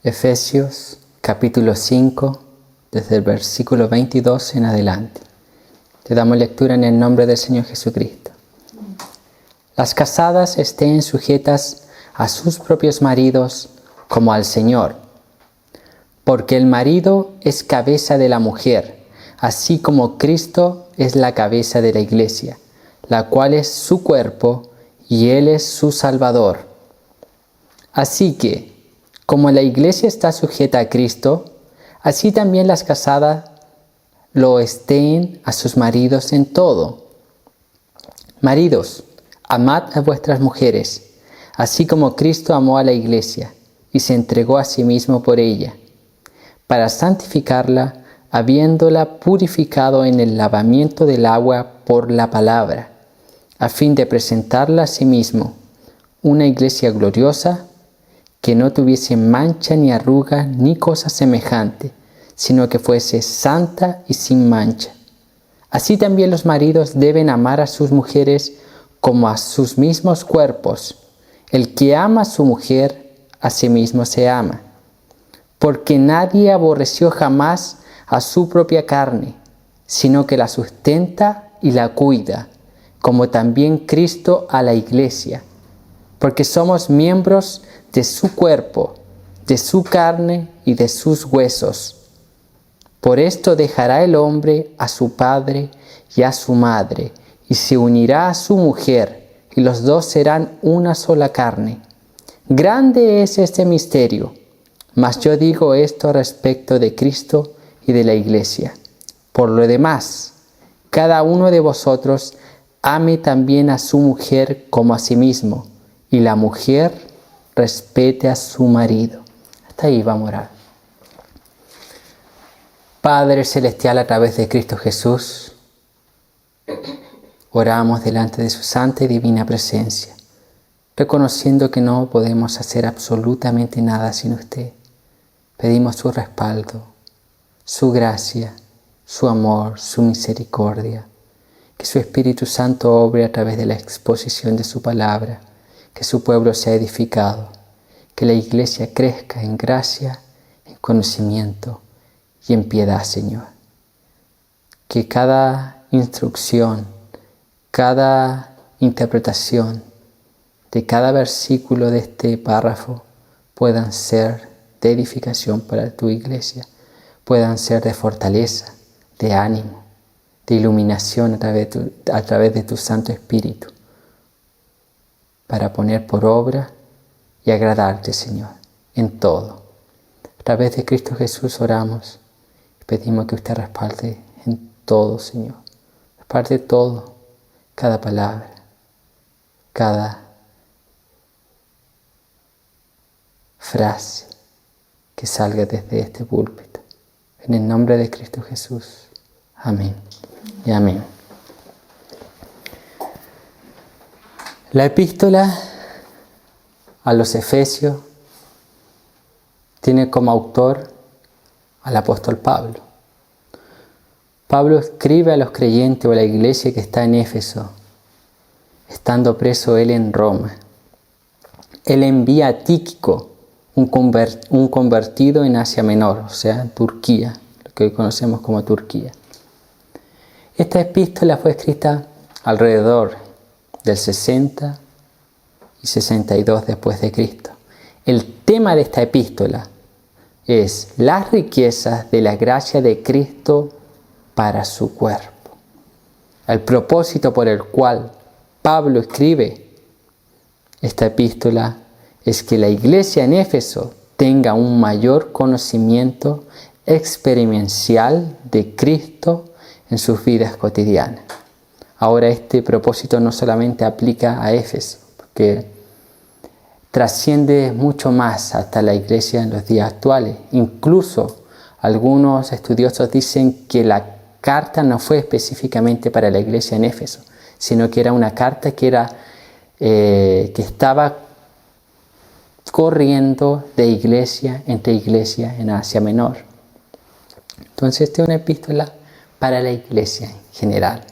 Efesios capítulo 5, desde el versículo 22 en adelante. Te damos lectura en el nombre del Señor Jesucristo. Las casadas estén sujetas a sus propios maridos como al Señor, porque el marido es cabeza de la mujer, así como Cristo es la cabeza de la iglesia, la cual es su cuerpo y Él es su Salvador. Así que, como la iglesia está sujeta a Cristo, así también las casadas lo estén a sus maridos en todo. Maridos, amad a vuestras mujeres, así como Cristo amó a la iglesia y se entregó a sí mismo por ella, para santificarla, habiéndola purificado en el lavamiento del agua por la palabra, a fin de presentarla a sí mismo, una iglesia gloriosa, que no tuviese mancha ni arruga ni cosa semejante, sino que fuese santa y sin mancha. Así también los maridos deben amar a sus mujeres como a sus mismos cuerpos. El que ama a su mujer, a sí mismo se ama. Porque nadie aborreció jamás a su propia carne, sino que la sustenta y la cuida, como también Cristo a la iglesia, porque somos miembros de su cuerpo, de su carne y de sus huesos. Por esto dejará el hombre a su padre y a su madre, y se unirá a su mujer, y los dos serán una sola carne. Grande es este misterio, mas yo digo esto respecto de Cristo y de la iglesia. Por lo demás, cada uno de vosotros ame también a su mujer como a sí mismo, y la mujer respete a su marido. Hasta ahí vamos a orar. Padre Celestial, a través de Cristo Jesús, oramos delante de su santa y divina presencia, reconociendo que no podemos hacer absolutamente nada sin usted. Pedimos su respaldo, su gracia, su amor, su misericordia. Que su Espíritu Santo obre a través de la exposición de su palabra, que su pueblo sea edificado, que la iglesia crezca en gracia, en conocimiento y en piedad, Señor. Que cada instrucción, cada interpretación de cada versículo de este párrafo puedan ser de edificación para tu iglesia, puedan ser de fortaleza, de ánimo, de iluminación a través de tu Santo Espíritu, para poner por obra y agradarte, Señor, en todo. A través de Cristo Jesús oramos y pedimos que usted respalde en todo, Señor. Respalde todo, cada palabra, cada frase que salga desde este púlpito. En el nombre de Cristo Jesús. Amén y amén. La epístola a los Efesios tiene como autor al apóstol Pablo. Pablo escribe a los creyentes o a la iglesia que está en Éfeso, estando preso él en Roma. Él envía a Tíquico, un convertido en Asia Menor, o sea, Turquía, lo que hoy conocemos como Turquía. Esta epístola fue escrita alrededor del 60 y 62 después de Cristo. El tema de esta epístola es las riquezas de la gracia de Cristo para su cuerpo. El propósito por el cual Pablo escribe esta epístola es que la iglesia en Éfeso tenga un mayor conocimiento experiencial de Cristo en sus vidas cotidianas. Ahora este propósito no solamente aplica a Éfeso, porque trasciende mucho más hasta la iglesia en los días actuales. Incluso algunos estudiosos dicen que la carta no fue específicamente para la iglesia en Éfeso, sino que era una carta que estaba corriendo de iglesia entre iglesia en Asia Menor. Entonces esta es una epístola para la iglesia en general,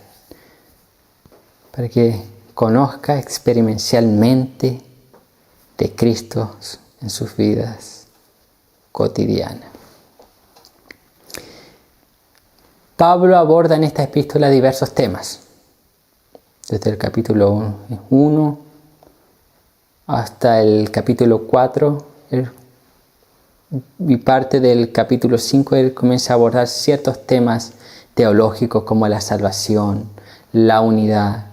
para que conozca experiencialmente de Cristo en sus vidas. cotidiana. Pablo aborda en esta epístola diversos temas, desde el capítulo 1 hasta el capítulo 4, y parte del capítulo 5 él comienza a abordar ciertos temas teológicos como la salvación, la unidad,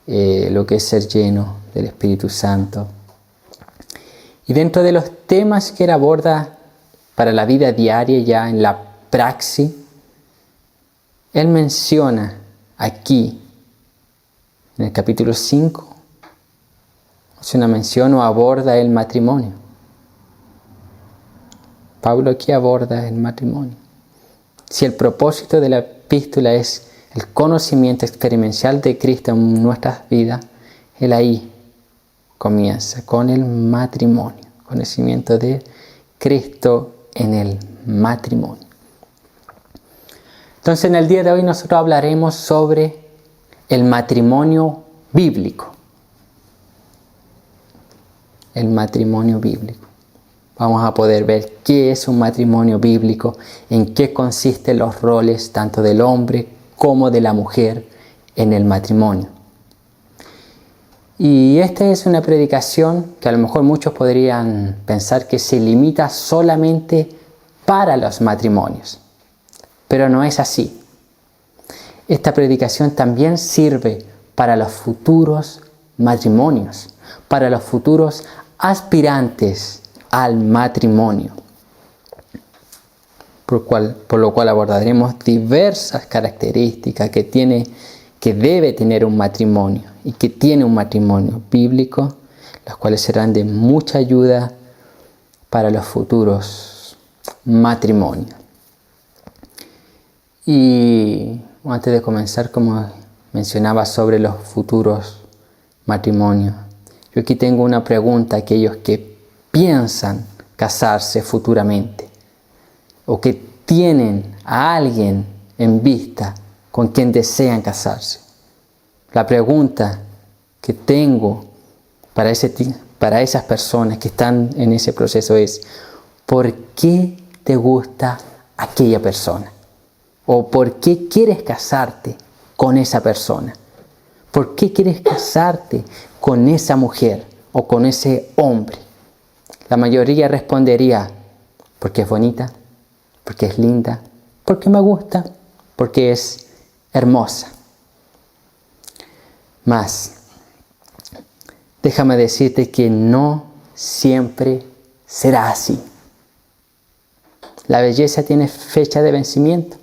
lo que es ser lleno del Espíritu Santo. Y dentro de los temas que él aborda para la vida diaria, ya en la praxis, él menciona aquí, en el capítulo 5, hace una mención o aborda el matrimonio. Pablo aquí aborda el matrimonio. Si el propósito de la epístola es el conocimiento experiencial de Cristo en nuestras vidas, él ahí comienza con el matrimonio, conocimiento de Cristo en el matrimonio. Entonces en el día de hoy nosotros hablaremos sobre el matrimonio bíblico. El matrimonio bíblico. Vamos a poder ver qué es un matrimonio bíblico, en qué consisten los roles tanto del hombre como de la mujer en el matrimonio. Y esta es una predicación que a lo mejor muchos podrían pensar que se limita solamente para los matrimonios, pero no es así. Esta predicación también sirve para los futuros matrimonios, para los futuros aspirantes al matrimonio, por lo cual abordaremos diversas características que debe tener un matrimonio y que tiene un matrimonio bíblico, las cuales serán de mucha ayuda para los futuros matrimonios. Y antes de comenzar, como mencionaba sobre los futuros matrimonios, yo aquí tengo una pregunta a aquellos que piensan casarse futuramente o que tienen a alguien en vista con quien desean casarse. La pregunta que tengo para esas personas que están en ese proceso es: ¿por qué te gusta aquella persona? ¿O por qué quieres casarte con esa persona? ¿Por qué quieres casarte con esa mujer o con ese hombre? La mayoría respondería: porque es bonita, porque es linda, porque me gusta, porque es hermosa. Mas, déjame decirte que no siempre será así. La belleza tiene fecha de vencimiento.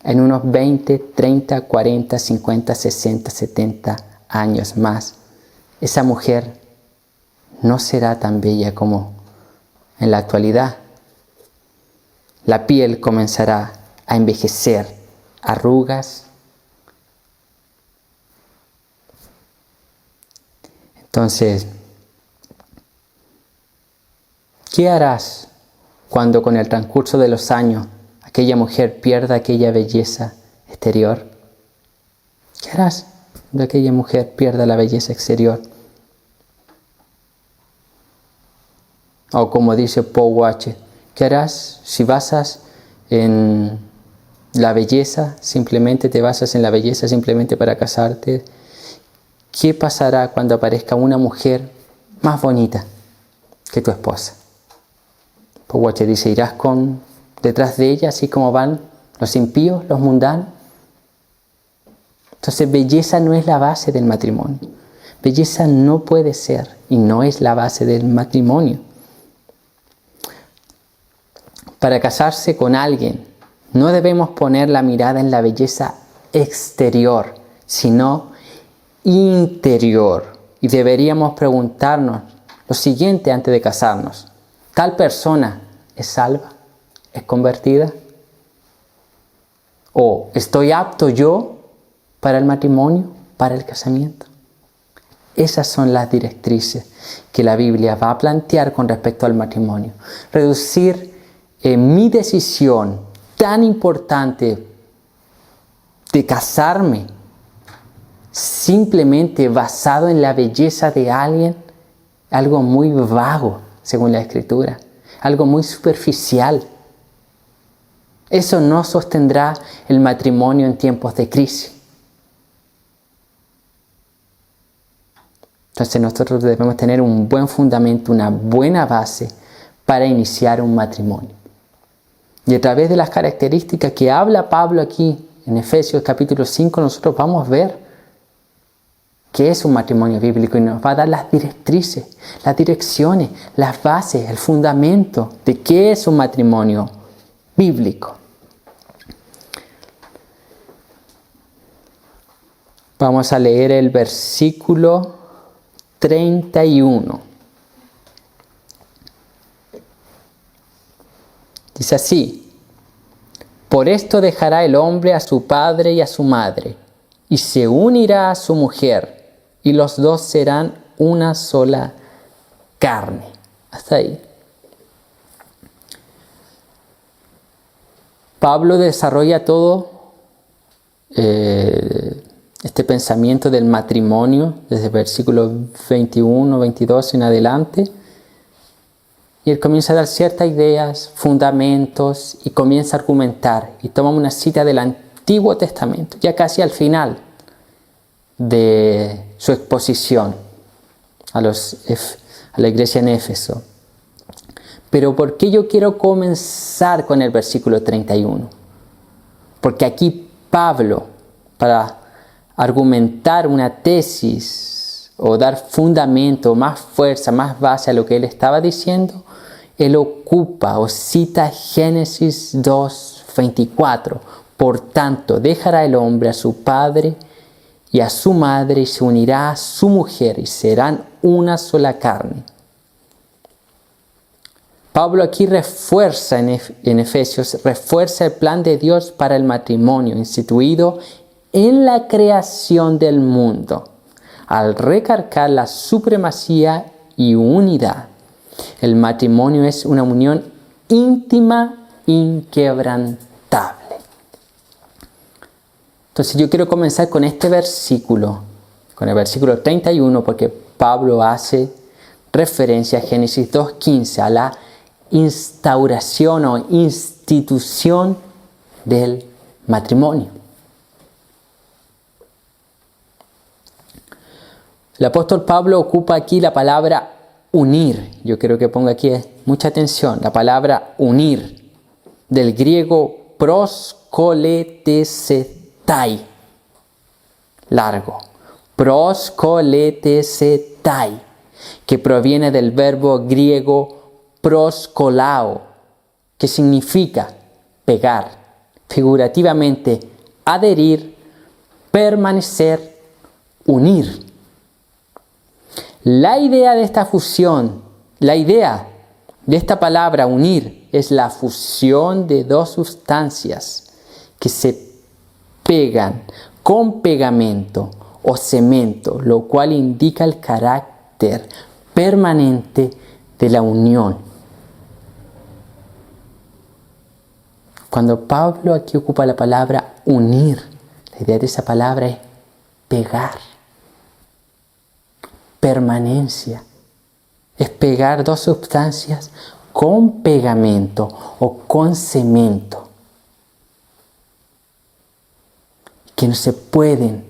En unos 20, 30, 40, 50, 60, 70 años más, esa mujer no será tan bella como en la actualidad. La piel comenzará a envejecer, arrugas. Entonces, ¿qué harás cuando con el transcurso de los años aquella mujer pierda aquella belleza exterior? ¿Qué harás cuando aquella mujer pierda la belleza exterior? O como dice Paul Washer, ¿qué harás si basas en la belleza, simplemente te basas en la belleza simplemente para casarte? ¿Qué pasará cuando aparezca una mujer más bonita que tu esposa? Paul Washer dice: ¿irás detrás de ella así como van los impíos, los mundanos? Entonces belleza no es la base del matrimonio. Belleza no puede ser y no es la base del matrimonio. Para casarse con alguien, no debemos poner la mirada en la belleza exterior, sino interior. Y deberíamos preguntarnos lo siguiente antes de casarnos: ¿tal persona es salva? ¿Es convertida? ¿O estoy apto yo para el matrimonio, para el casamiento? Esas son las directrices que la Biblia va a plantear con respecto al matrimonio. Reducir mi decisión tan importante de casarme simplemente basado en la belleza de alguien, algo muy vago según la Escritura, algo muy superficial. Eso no sostendrá el matrimonio en tiempos de crisis. Entonces nosotros debemos tener un buen fundamento, una buena base para iniciar un matrimonio. Y a través de las características que habla Pablo aquí en Efesios capítulo 5, nosotros vamos a ver qué es un matrimonio bíblico y nos va a dar las directrices, las direcciones, las bases, el fundamento de qué es un matrimonio bíblico. Vamos a leer el versículo 31. Dice así: por esto dejará el hombre a su padre y a su madre, y se unirá a su mujer, y los dos serán una sola carne. Hasta ahí. Pablo desarrolla todo este pensamiento del matrimonio desde el versículo 21, 22 en adelante. Y él comienza a dar ciertas ideas, fundamentos, y comienza a argumentar. Y toma una cita del Antiguo Testamento, ya casi al final de su exposición a la iglesia en Éfeso. Pero ¿por qué yo quiero comenzar con el versículo 31? Porque aquí Pablo, para argumentar una tesis o dar fundamento, más fuerza, más base a lo que él estaba diciendo, él ocupa o cita Génesis 2:24. Por tanto, dejará el hombre a su padre y a su madre y se unirá a su mujer y serán una sola carne. Pablo aquí refuerza en Efesios, refuerza el plan de Dios para el matrimonio instituido en la creación del mundo, al recalcar la supremacía y unidad. El matrimonio es una unión íntima, inquebrantable. Entonces yo quiero comenzar con este versículo, con el versículo 31, porque Pablo hace referencia a Génesis 2:15, a la instauración o institución del matrimonio. El apóstol Pablo ocupa aquí la palabra unir. Yo quiero que ponga aquí mucha atención. La palabra unir, del griego proskoletesetai. Largo. Proskoletesetai, que proviene del verbo griego proskolao, que significa pegar, figurativamente adherir, permanecer, unir. La idea de esta fusión, la idea de esta palabra unir es la fusión de dos sustancias que se pegan con pegamento o cemento, lo cual indica el carácter permanente de la unión. Cuando Pablo aquí ocupa la palabra unir, la idea de esa palabra es pegar, permanencia. Es pegar dos sustancias con pegamento o con cemento, que no se pueden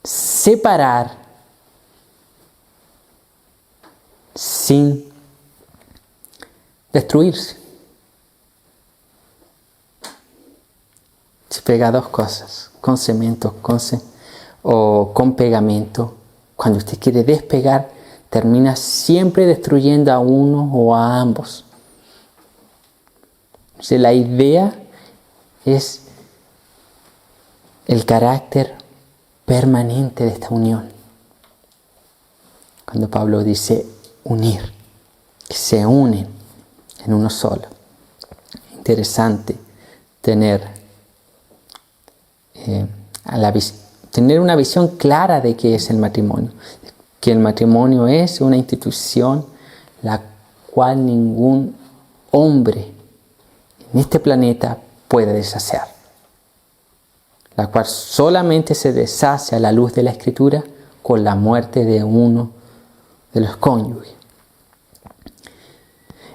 separar sin destruirse. Se pega dos cosas, con cemento o con pegamento. Cuando usted quiere despegar, termina siempre destruyendo a uno o a ambos. Entonces, la idea es el carácter permanente de esta unión. Cuando Pablo dice unir, que se unen en uno solo. Interesante tener una visión clara de qué es el matrimonio. Que el matrimonio es una institución la cual ningún hombre en este planeta puede deshacer. La cual solamente se deshace a la luz de la Escritura con la muerte de uno de los cónyuges.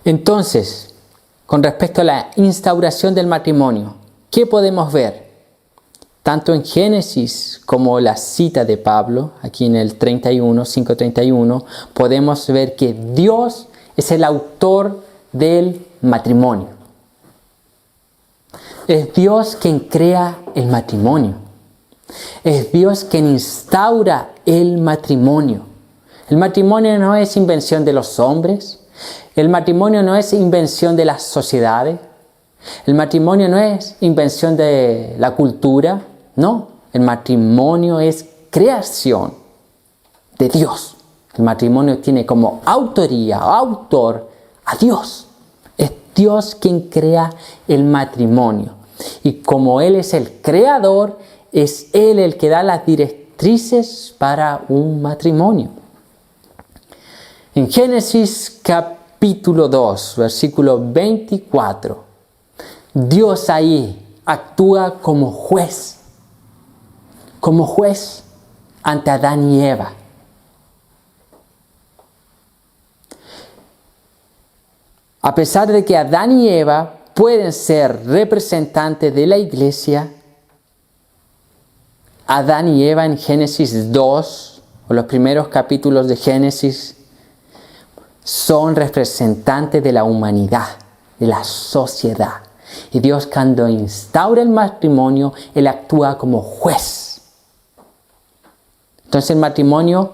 Entonces, con respecto a la instauración del matrimonio, ¿qué podemos ver? Tanto en Génesis como la cita de Pablo, aquí en el 5:31, podemos ver que Dios es el autor del matrimonio. Es Dios quien crea el matrimonio. Es Dios quien instaura el matrimonio. El matrimonio no es invención de los hombres. El matrimonio no es invención de las sociedades. El matrimonio no es invención de la cultura. No, el matrimonio es creación de Dios. El matrimonio tiene como autoría, autor, a Dios. Es Dios quien crea el matrimonio. Y como Él es el creador, es Él el que da las directrices para un matrimonio. En Génesis capítulo 2, versículo 24, Dios ahí actúa como juez ante Adán y Eva. A pesar de que Adán y Eva pueden ser representantes de la iglesia, Adán y Eva en Génesis 2, o los primeros capítulos de Génesis, son representantes de la humanidad, de la sociedad. Y Dios, cuando instaura el matrimonio, Él actúa como juez. Entonces el matrimonio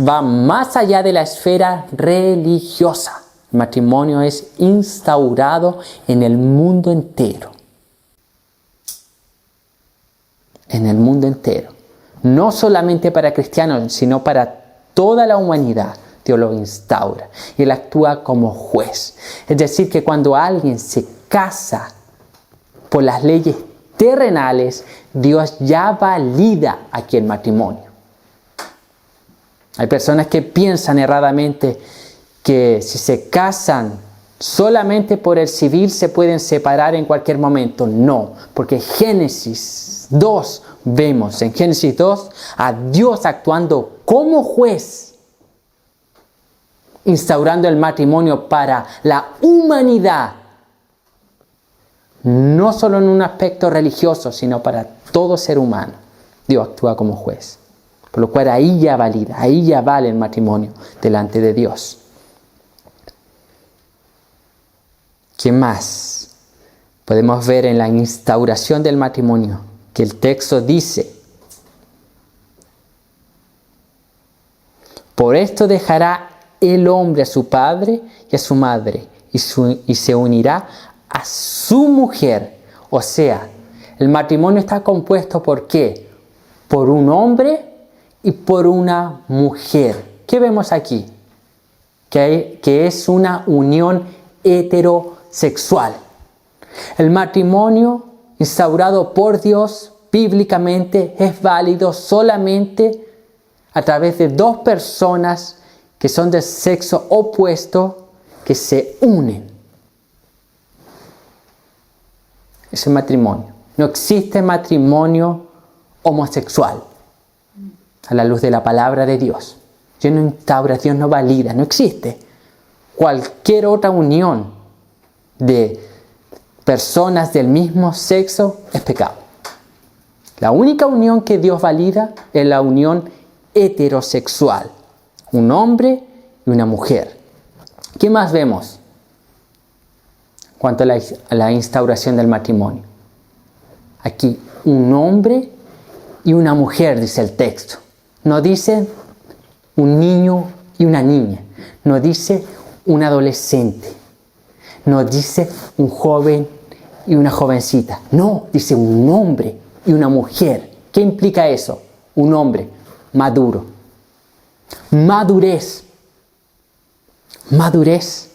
va más allá de la esfera religiosa. El matrimonio es instaurado en el mundo entero. En el mundo entero. No solamente para cristianos, sino para toda la humanidad. Dios lo instaura. Y Él actúa como juez. Es decir, que cuando alguien se casa por las leyes terrenales, Dios ya valida aquí el matrimonio. Hay personas que piensan erradamente que si se casan solamente por el civil se pueden separar en cualquier momento. No, porque Génesis 2 vemos en Génesis 2 a Dios actuando como juez, instaurando el matrimonio para la humanidad, no solo en un aspecto religioso, sino para todo ser humano. Dios actúa como juez, por lo cual ahí ya valida, ahí ya vale el matrimonio delante de Dios. ¿Qué más podemos ver en la instauración del matrimonio? Que el texto dice: por esto dejará el hombre a su padre y a su madre y se unirá a su mujer. O sea, el matrimonio está compuesto ¿por qué? Por un hombre y por una mujer. ¿Qué vemos aquí? Que es una unión heterosexual. El matrimonio instaurado por Dios bíblicamente es válido solamente a través de dos personas que son de sexo opuesto que se unen. Es el matrimonio. No existe matrimonio homosexual a la luz de la palabra de Dios. Dios no instaura, Dios no valida, no existe. Cualquier otra unión de personas del mismo sexo es pecado. La única unión que Dios valida es la unión heterosexual. Un hombre y una mujer. ¿Qué más vemos en cuanto a la instauración del matrimonio? Aquí, un hombre y una mujer, dice el texto. No dice un niño y una niña. No dice un adolescente. No dice un joven y una jovencita. No, dice un hombre y una mujer. ¿Qué implica eso? Un hombre maduro. Madurez. Madurez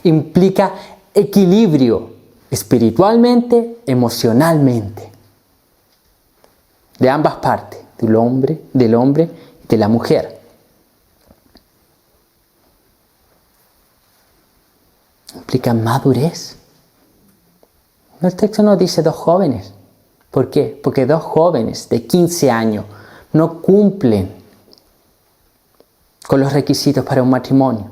implica equilibrio espiritualmente, emocionalmente. De ambas partes, del hombre y de la mujer. Implica madurez. El texto no dice dos jóvenes. ¿Por qué? Porque dos jóvenes de 15 años no cumplen con los requisitos para un matrimonio.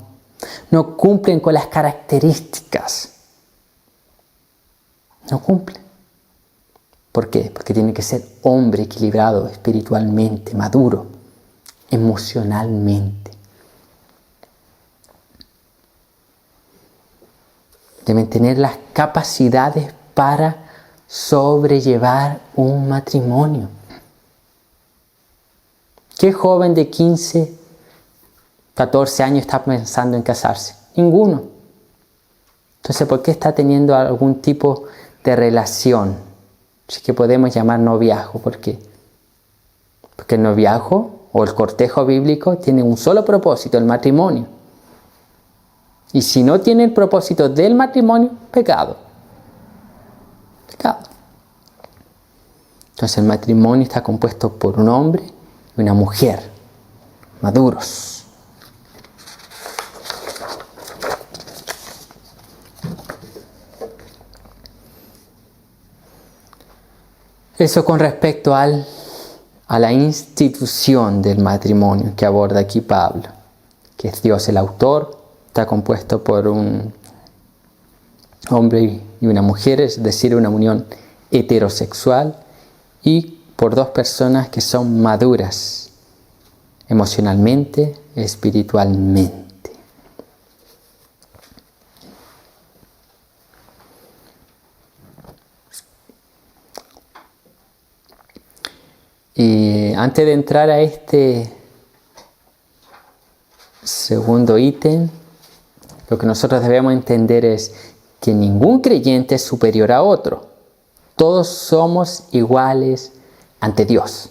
no cumplen con las características. No cumplen. ¿Por qué? Porque tiene que ser hombre equilibrado espiritualmente, maduro, emocionalmente. Deben tener las capacidades para sobrellevar un matrimonio. ¿Qué joven de 15, 14 años está pensando en casarse? Ninguno. Entonces, ¿por qué está teniendo algún tipo de relación? Si que podemos llamar noviazgo. ¿Por qué? Porque el noviazgo o el cortejo bíblico tiene un solo propósito, el matrimonio. Y si no tiene el propósito del matrimonio, pecado. Pecado. Entonces el matrimonio está compuesto por un hombre y una mujer, maduros. Eso con respecto a la institución del matrimonio que aborda aquí Pablo, que es Dios el autor, está compuesto por un hombre y una mujer, es decir, una unión heterosexual, y por dos personas que son maduras emocionalmente, espiritualmente. Y antes de entrar a este segundo ítem, lo que nosotros debemos entender es que ningún creyente es superior a otro. Todos somos iguales ante Dios,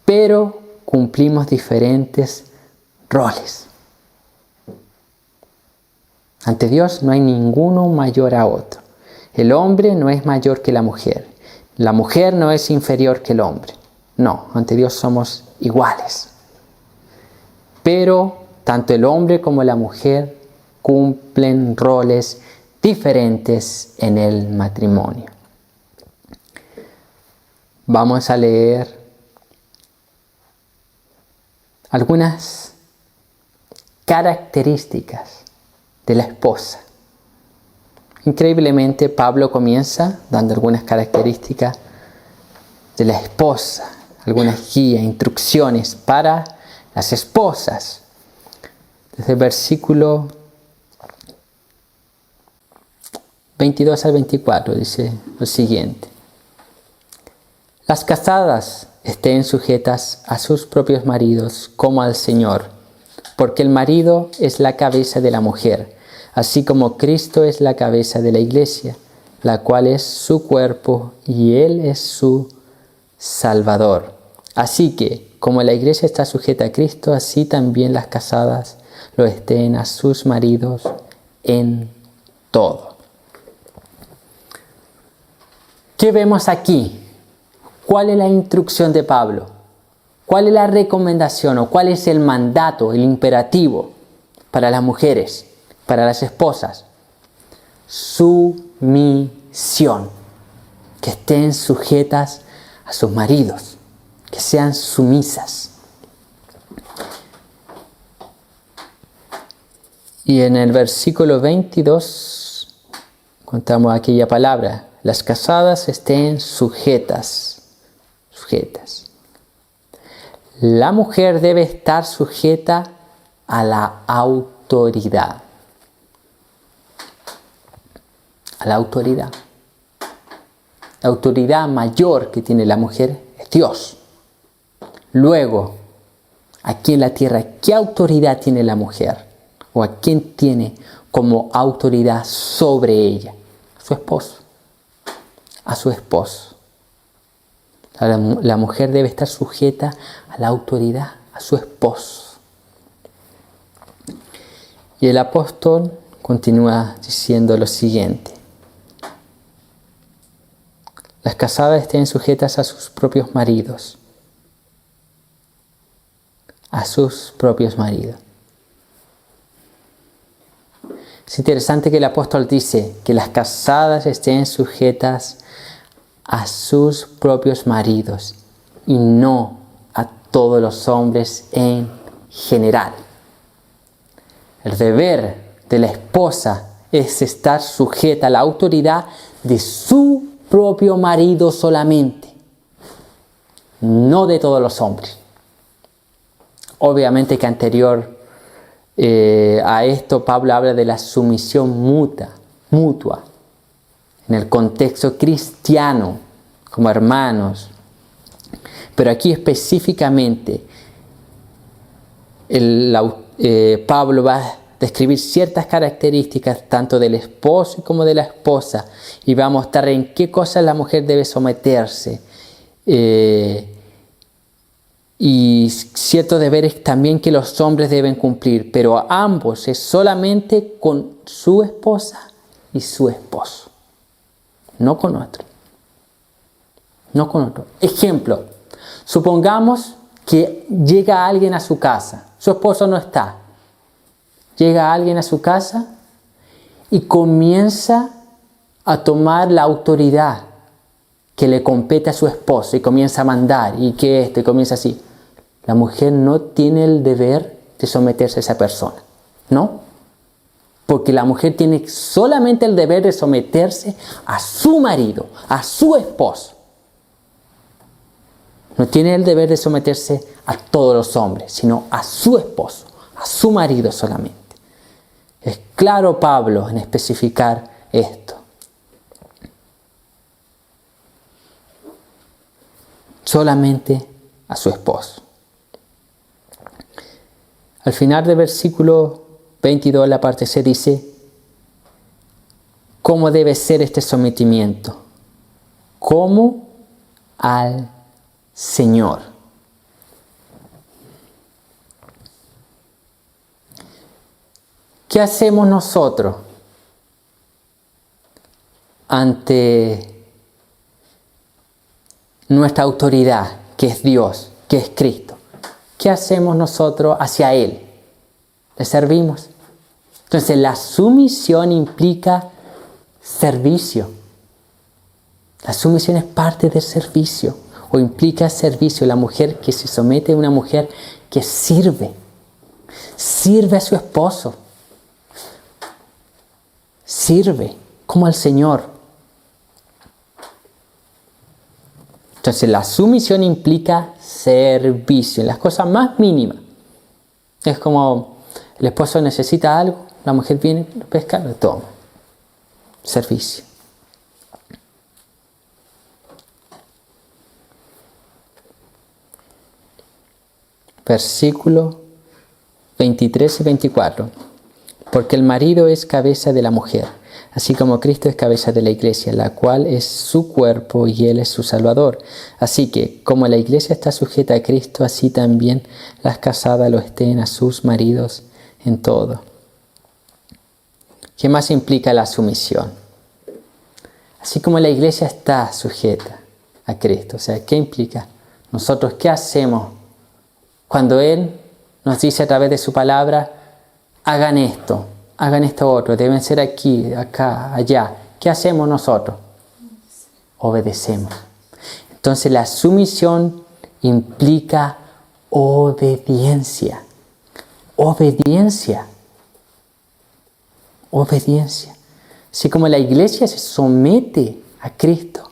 pero cumplimos diferentes roles. Ante Dios no hay ninguno mayor a otro. El hombre no es mayor que la mujer. La mujer no es inferior que el hombre. No, ante Dios somos iguales. Pero tanto el hombre como la mujer cumplen roles diferentes en el matrimonio. Vamos a leer algunas características de la esposa. Increíblemente, Pablo comienza dando algunas características de la esposa, algunas guías, instrucciones para las esposas. Desde el versículo 22 al 24 dice lo siguiente: las casadas estén sujetas a sus propios maridos como al Señor, porque el marido es la cabeza de la mujer, así como Cristo es la cabeza de la iglesia, la cual es su cuerpo y Él es su Salvador. Así que, como la iglesia está sujeta a Cristo, así también las casadas lo estén a sus maridos en todo. ¿Qué vemos aquí? ¿Cuál es la instrucción de Pablo? ¿Cuál es la recomendación o cuál es el mandato, el imperativo para las mujeres, para las esposas? Sumisión. Que estén sujetas a sus maridos, que sean sumisas. Y en el versículo 22 contamos aquella palabra: las casadas estén sujetas. La mujer debe estar sujeta a la autoridad. A la autoridad. La autoridad mayor que tiene la mujer es Dios. Luego, aquí en la tierra, ¿qué autoridad tiene la mujer? ¿O a quién tiene como autoridad sobre ella? A su esposo. A su esposo. La mujer debe estar sujeta a la autoridad, a su esposo. Y el apóstol continúa diciendo lo siguiente: las casadas estén sujetas a sus propios maridos. A sus propios maridos. Es interesante que el apóstol dice que las casadas estén sujetas a sus propios maridos y no a todos los hombres en general. El deber de la esposa es estar sujeta a la autoridad de su propio marido solamente, no de todos los hombres. Obviamente que anterior a esto Pablo habla de la sumisión mutua, en el contexto cristiano, como hermanos. Pero aquí específicamente Pablo va a describir ciertas características tanto del esposo como de la esposa y va a mostrar en qué cosas la mujer debe someterse y ciertos deberes también que los hombres deben cumplir, pero ambos es solamente con su esposa y su esposo, no con otro. No con otro. Ejemplo, supongamos que llega alguien a su casa, su esposo no está. Llega alguien a su casa y comienza a tomar la autoridad que le compete a su esposo y comienza a mandar y comienza así. La mujer no tiene el deber de someterse a esa persona, ¿no? Porque la mujer tiene solamente el deber de someterse a su marido, a su esposo. No tiene el deber de someterse a todos los hombres, sino a su esposo, a su marido solamente. Es claro Pablo en especificar esto. Solamente a su esposo. Al final del versículo 22, la parte C dice, ¿cómo debe ser este sometimiento? Como al Señor. ¿Qué hacemos nosotros ante nuestra autoridad, que es Dios, que es Cristo? ¿Qué hacemos nosotros hacia Él? ¿Le servimos? Entonces la sumisión implica servicio. La sumisión es parte del servicio o implica servicio. La mujer que se somete es una mujer que sirve a su esposo. Sirve como al Señor. Entonces la sumisión implica servicio en las cosas más mínimas. Es como el esposo necesita algo, la mujer viene, lo pesca, lo toma. Servicio. Versículo 23 y 24. Porque el marido es cabeza de la mujer, así como Cristo es cabeza de la iglesia, la cual es su cuerpo y Él es su Salvador. Así que, como la iglesia está sujeta a Cristo, así también las casadas lo estén a sus maridos en todo. ¿Qué más implica la sumisión? Así como la iglesia está sujeta a Cristo, o sea, ¿qué implica? Nosotros, ¿qué hacemos cuando Él nos dice a través de su palabra, hagan esto otro, deben ser aquí, acá, allá? ¿Qué hacemos nosotros? Obedecemos. Entonces la sumisión implica obediencia. Obediencia. Así como la iglesia se somete a Cristo,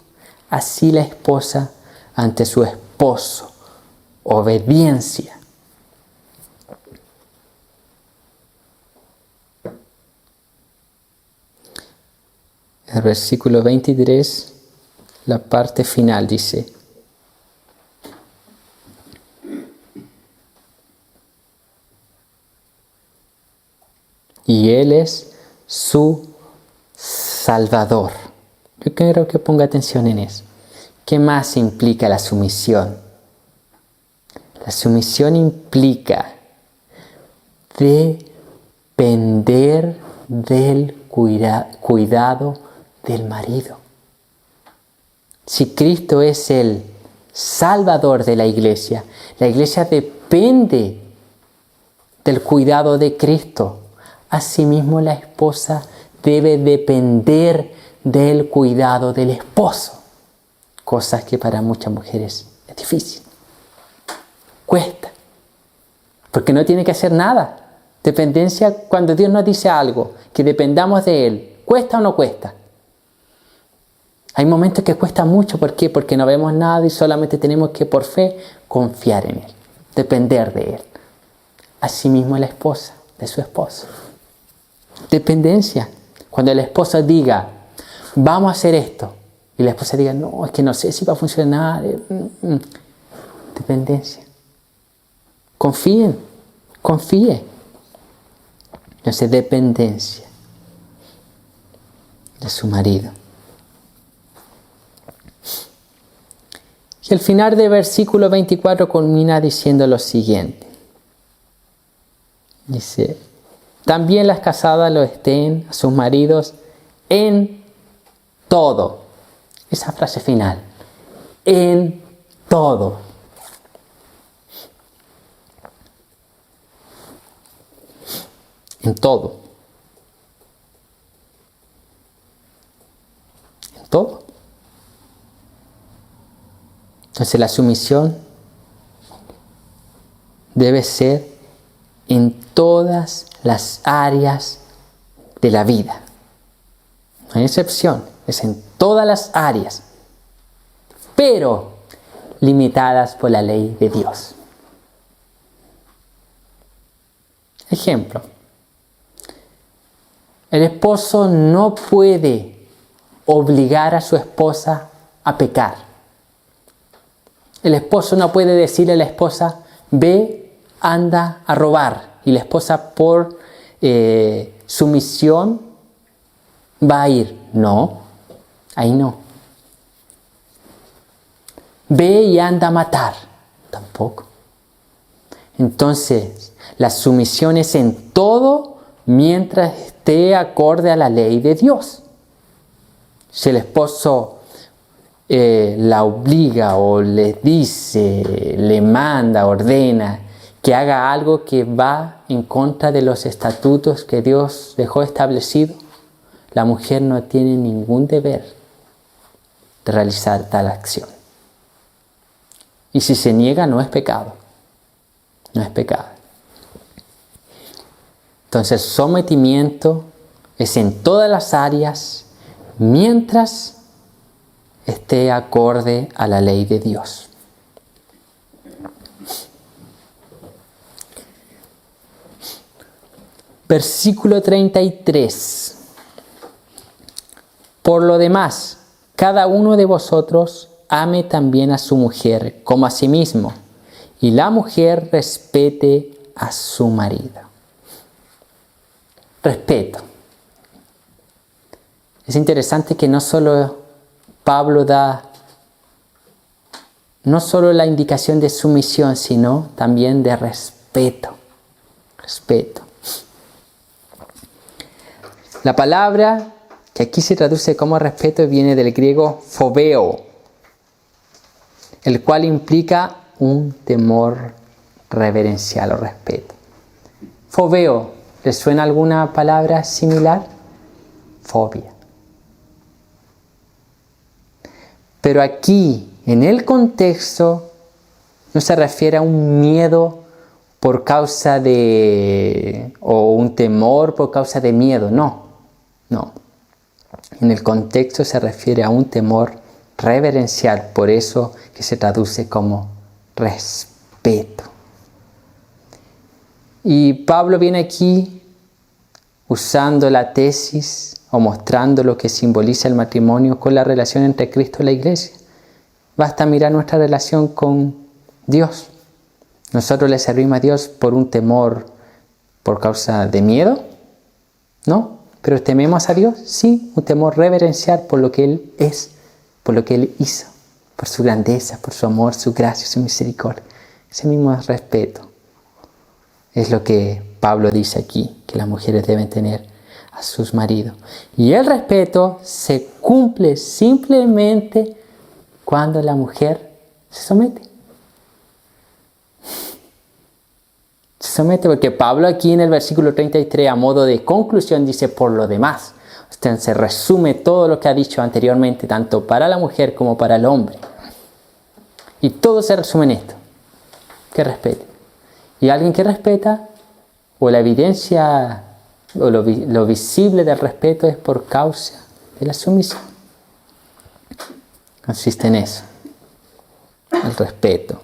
así la esposa ante su esposo. Obediencia. El versículo 23, la parte final dice, y Él es su Salvador. Yo quiero que ponga atención en eso. ¿Qué más implica la sumisión? La sumisión implica depender del cuidado del marido. Si Cristo es el Salvador de la iglesia depende del cuidado de Cristo. Asimismo, la esposa debe depender del cuidado del esposo. Cosas que para muchas mujeres es difícil. Cuesta. Porque no tiene que hacer nada. Dependencia cuando Dios nos dice algo, que dependamos de Él. ¿Cuesta o no cuesta? Hay momentos que cuesta mucho. ¿Por qué? Porque no vemos nada y solamente tenemos que por fe confiar en Él. Depender de Él. Asimismo la esposa, de su esposo. Dependencia. Cuando el esposo diga, vamos a hacer esto. Y la esposa diga, no, es que no sé si va a funcionar. Dependencia. Confíe. Entonces, dependencia de su marido. Y el final del versículo 24 culmina diciendo lo siguiente. Dice, también las casadas lo estén a sus maridos en todo. Esa frase final. En todo. En todo. En todo. Entonces la sumisión debe ser en todas las áreas de la vida. No hay excepción, es en todas las áreas, pero limitadas por la ley de Dios. Ejemplo, el esposo no puede obligar a su esposa a pecar. El esposo no puede decirle a la esposa, ve, anda a robar. Y la esposa por sumisión va a ir. No, ahí no. Ve y anda a matar. Tampoco. Entonces, la sumisión es en todo mientras esté acorde a la ley de Dios. Si el esposo la obliga o le dice, le manda, ordena que haga algo que va en contra de los estatutos que Dios dejó establecido, la mujer no tiene ningún deber de realizar tal acción. Y si se niega, no es pecado. No es pecado. Entonces, sometimiento es en todas las áreas mientras esté acorde a la ley de Dios. Versículo 33. Por lo demás, cada uno de vosotros ame también a su mujer como a sí mismo, y la mujer respete a su marido. Respeto. Es interesante que no solo Pablo da no solo la indicación de sumisión, sino también de respeto. Respeto. La palabra que aquí se traduce como respeto viene del griego phobeo, el cual implica un temor reverencial o respeto. Phobeo, ¿les suena alguna palabra similar? Fobia. Pero aquí, en el contexto, no se refiere a un miedo por causa de, o un temor por causa de miedo, no. En el contexto se refiere a un temor reverencial, por eso que se traduce como respeto. Y Pablo viene aquí usando la tesis o mostrando lo que simboliza el matrimonio con la relación entre Cristo y la Iglesia. Basta mirar nuestra relación con Dios. ¿Nosotros le servimos a Dios por un temor por causa de miedo? ¿No? ¿Pero tememos a Dios? Sí, un temor reverencial por lo que Él es, por lo que Él hizo, por su grandeza, por su amor, su gracia, su misericordia. Ese mismo respeto es lo que Pablo dice aquí, que las mujeres deben tener a sus maridos. Y el respeto se cumple simplemente cuando la mujer se somete. Se somete porque Pablo aquí en el versículo 33 a modo de conclusión dice por lo demás. Entonces se resume todo lo que ha dicho anteriormente tanto para la mujer como para el hombre. Y todo se resume en esto. Que respete. Y alguien que respeta o la evidencia o lo visible del respeto es por causa de la sumisión. Consiste en eso, el respeto.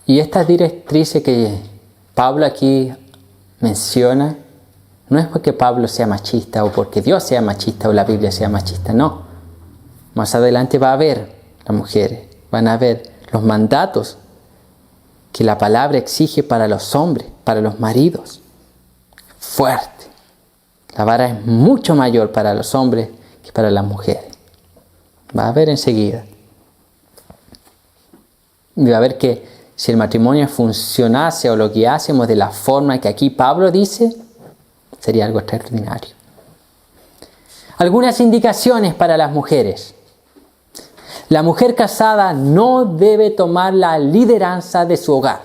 Y estas directrices que Pablo aquí menciona, no es porque Pablo sea machista o porque Dios sea machista o la Biblia sea machista, no. Más adelante va a haber las mujeres, van a ver los mandatos que la palabra exige para los hombres, para los maridos. Fuerte. La vara es mucho mayor para los hombres que para las mujeres. Va a ver enseguida. Y va a ver que si el matrimonio funcionase o lo guiásemos de la forma que aquí Pablo dice, sería algo extraordinario. Algunas indicaciones para las mujeres. La mujer casada no debe tomar la lideranza de su hogar.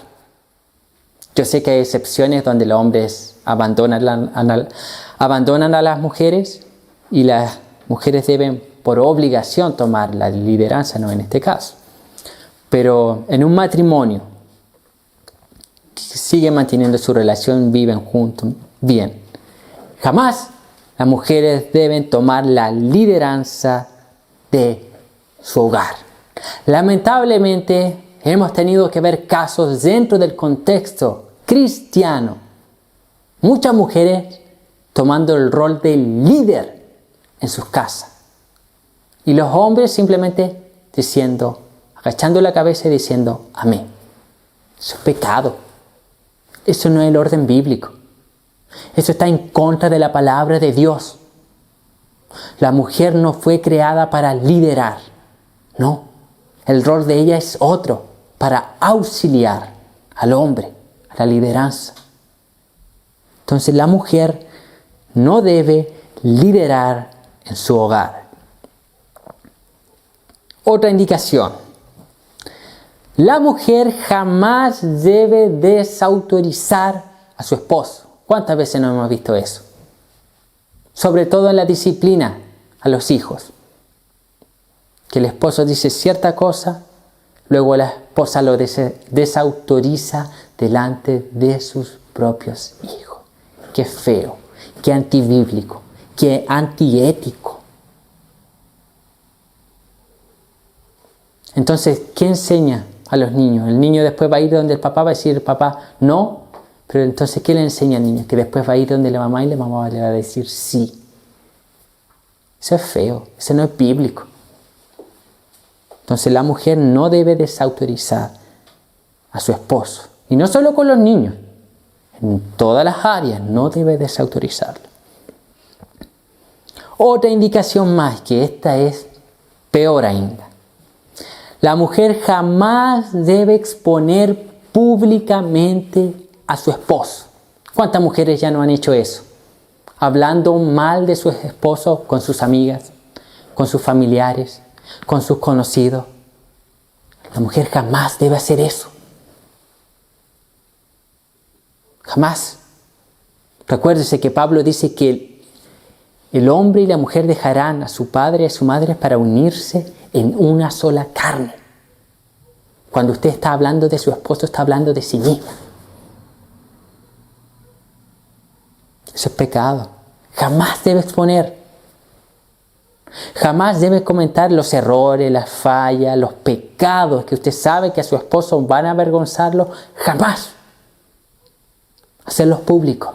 Yo sé que hay excepciones donde los hombres abandonan a las mujeres y las mujeres deben por obligación tomar la lideranza, no en este caso. Pero en un matrimonio que sigue manteniendo su relación, viven juntos, bien. Jamás las mujeres deben tomar la lideranza de su hogar. Lamentablemente hemos tenido que ver casos dentro del contexto cristiano. Muchas mujeres tomando el rol de líder en sus casas. Y los hombres simplemente diciendo, agachando la cabeza y diciendo amén. Eso es pecado. Eso no es el orden bíblico. Eso está en contra de la palabra de Dios. La mujer no fue creada para liderar. No. El rol de ella es otro, para auxiliar al hombre, a la lideranza. Entonces la mujer no debe liderar en su hogar. Otra indicación. La mujer jamás debe desautorizar a su esposo. ¿Cuántas veces no hemos visto eso? Sobre todo en la disciplina a los hijos. Que el esposo dice cierta cosa, luego la esposa lo desautoriza delante de sus propios hijos. Qué feo, qué antibíblico, qué antiético. Entonces, ¿qué enseña a los niños? El niño después va a ir donde el papá, va a decir, papá, no. Pero entonces, ¿qué le enseña al niño? Que después va a ir donde la mamá y la mamá le va a decir sí. Eso es feo, eso no es bíblico. Entonces la mujer no debe desautorizar a su esposo. Y no solo con los niños. En todas las áreas no debe desautorizarlo. Otra indicación más, que esta es peor ainda. La mujer jamás debe exponer públicamente a su esposo. ¿Cuántas mujeres ya no han hecho eso? Hablando mal de su esposo con sus amigas, con sus familiares, con sus conocidos. La mujer jamás debe hacer eso. Jamás. Recuérdese que Pablo dice que el hombre y la mujer dejarán a su padre y a su madre para unirse en una sola carne. Cuando usted está hablando de su esposo, está hablando de sí mismo. Eso es pecado. Jamás debe exponer. Jamás debe comentar los errores, las fallas, los pecados que usted sabe que a su esposo van a avergonzarlo. Jamás. Hacerlos públicos.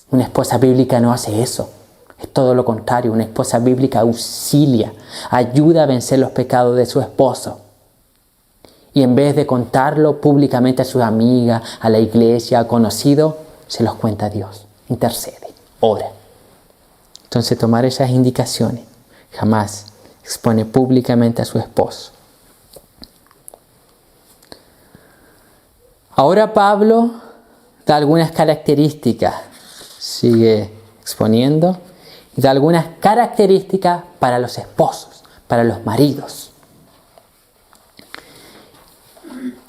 Una esposa bíblica no hace eso. Es todo lo contrario. Una esposa bíblica auxilia, ayuda a vencer los pecados de su esposo. Y en vez de contarlo públicamente a sus amigas, a la iglesia, a conocidos, se los cuenta a Dios. Intercede, ora. Entonces tomar esas indicaciones. Jamás expone públicamente a su esposo. Ahora Pablo da algunas características. Sigue exponiendo. Y da algunas características para los esposos, para los maridos.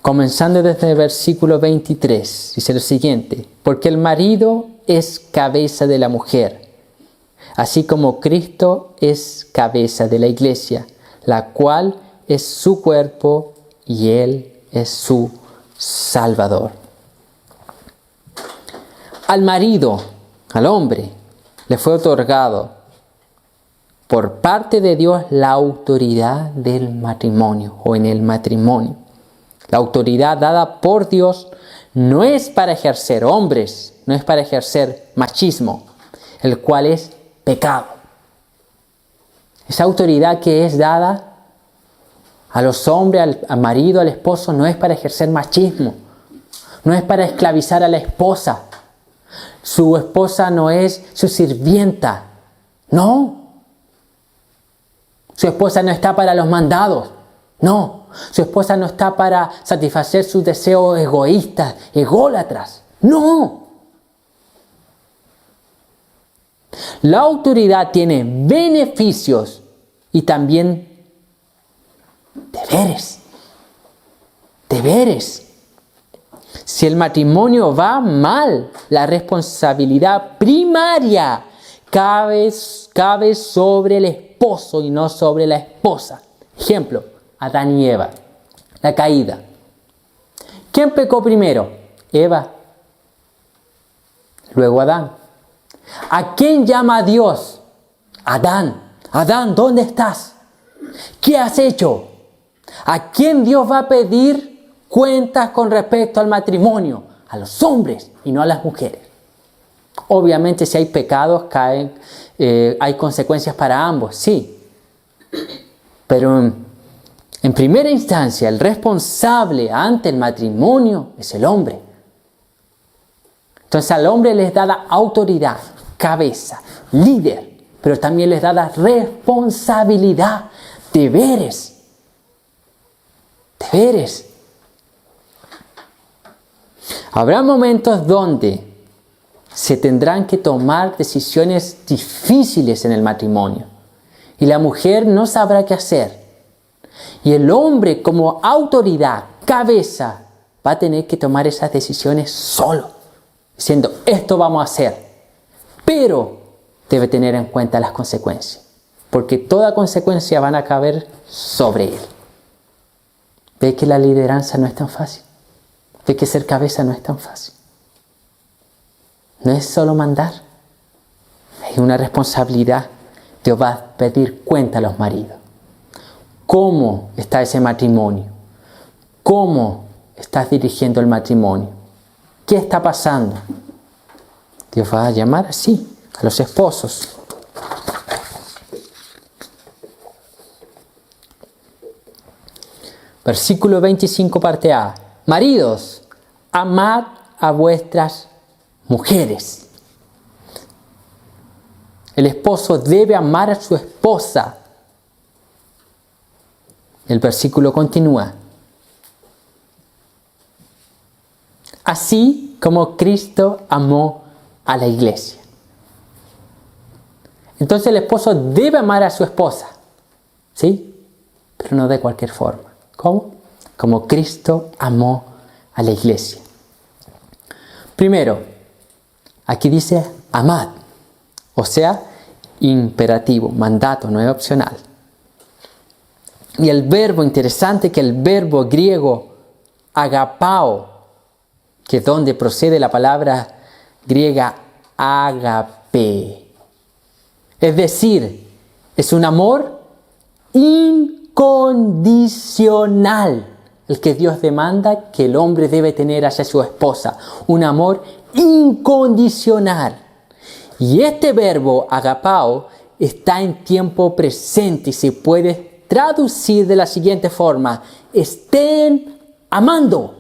Comenzando desde el versículo 23, dice lo siguiente: porque el marido es cabeza de la mujer, así como Cristo es cabeza de la iglesia, la cual es su cuerpo y Él es su Salvador. Al marido, al hombre, le fue otorgado por parte de Dios la autoridad del matrimonio o en el matrimonio. La autoridad dada por Dios no es para ejercer hombres, no es para ejercer machismo, el cual es pecado. Esa autoridad que es dada a los hombres, al marido, al esposo, no es para ejercer machismo, no es para esclavizar a la esposa. Su esposa no es su sirvienta, no. Su esposa no está para los mandados, no. Su esposa no está para satisfacer sus deseos egoístas, ególatras, no. La autoridad tiene beneficios y también deberes. Deberes. Si el matrimonio va mal, la responsabilidad primaria cabe sobre el esposo y no sobre la esposa. Ejemplo, Adán y Eva, la caída. ¿Quién pecó primero? Eva. Luego Adán. ¿A quién llama Dios? Adán. Adán, ¿dónde estás? ¿Qué has hecho? ¿A quién Dios va a pedir cuentas con respecto al matrimonio? A los hombres y no a las mujeres. Obviamente si hay pecados, hay consecuencias para ambos, sí. Pero en primera instancia, el responsable ante el matrimonio es el hombre. Entonces al hombre les da la autoridad, cabeza, líder, pero también les da la responsabilidad, deberes. Deberes. Habrá momentos donde se tendrán que tomar decisiones difíciles en el matrimonio y la mujer no sabrá qué hacer. Y el hombre como autoridad, cabeza, va a tener que tomar esas decisiones solo, diciendo, esto vamos a hacer. Pero debe tener en cuenta las consecuencias, porque toda consecuencia van a caber sobre él. ¿Ve que la lideranza no es tan fácil? ¿Ve que ser cabeza no es tan fácil? No es solo mandar, hay una responsabilidad. Dios va a pedir cuenta a los maridos. ¿Cómo está ese matrimonio? ¿Cómo estás dirigiendo el matrimonio? ¿Qué está pasando? Dios va a llamar así a los esposos. Versículo 25, parte A. Maridos, amad a vuestras mujeres. El esposo debe amar a su esposa. El versículo continúa. Así como Cristo amó a la iglesia. Entonces el esposo debe amar a su esposa. ¿Sí? Pero no de cualquier forma. ¿Cómo? Como Cristo amó a la iglesia. Primero, aquí dice amad. O sea, imperativo, mandato, no es opcional. Y el verbo, interesante que el verbo griego agapao, que es donde procede la palabra griega agape. Es decir, es un amor incondicional el que Dios demanda que el hombre debe tener hacia su esposa. Un amor incondicional. Y este verbo agapao está en tiempo presente y se puede traducir de la siguiente forma: estén amando.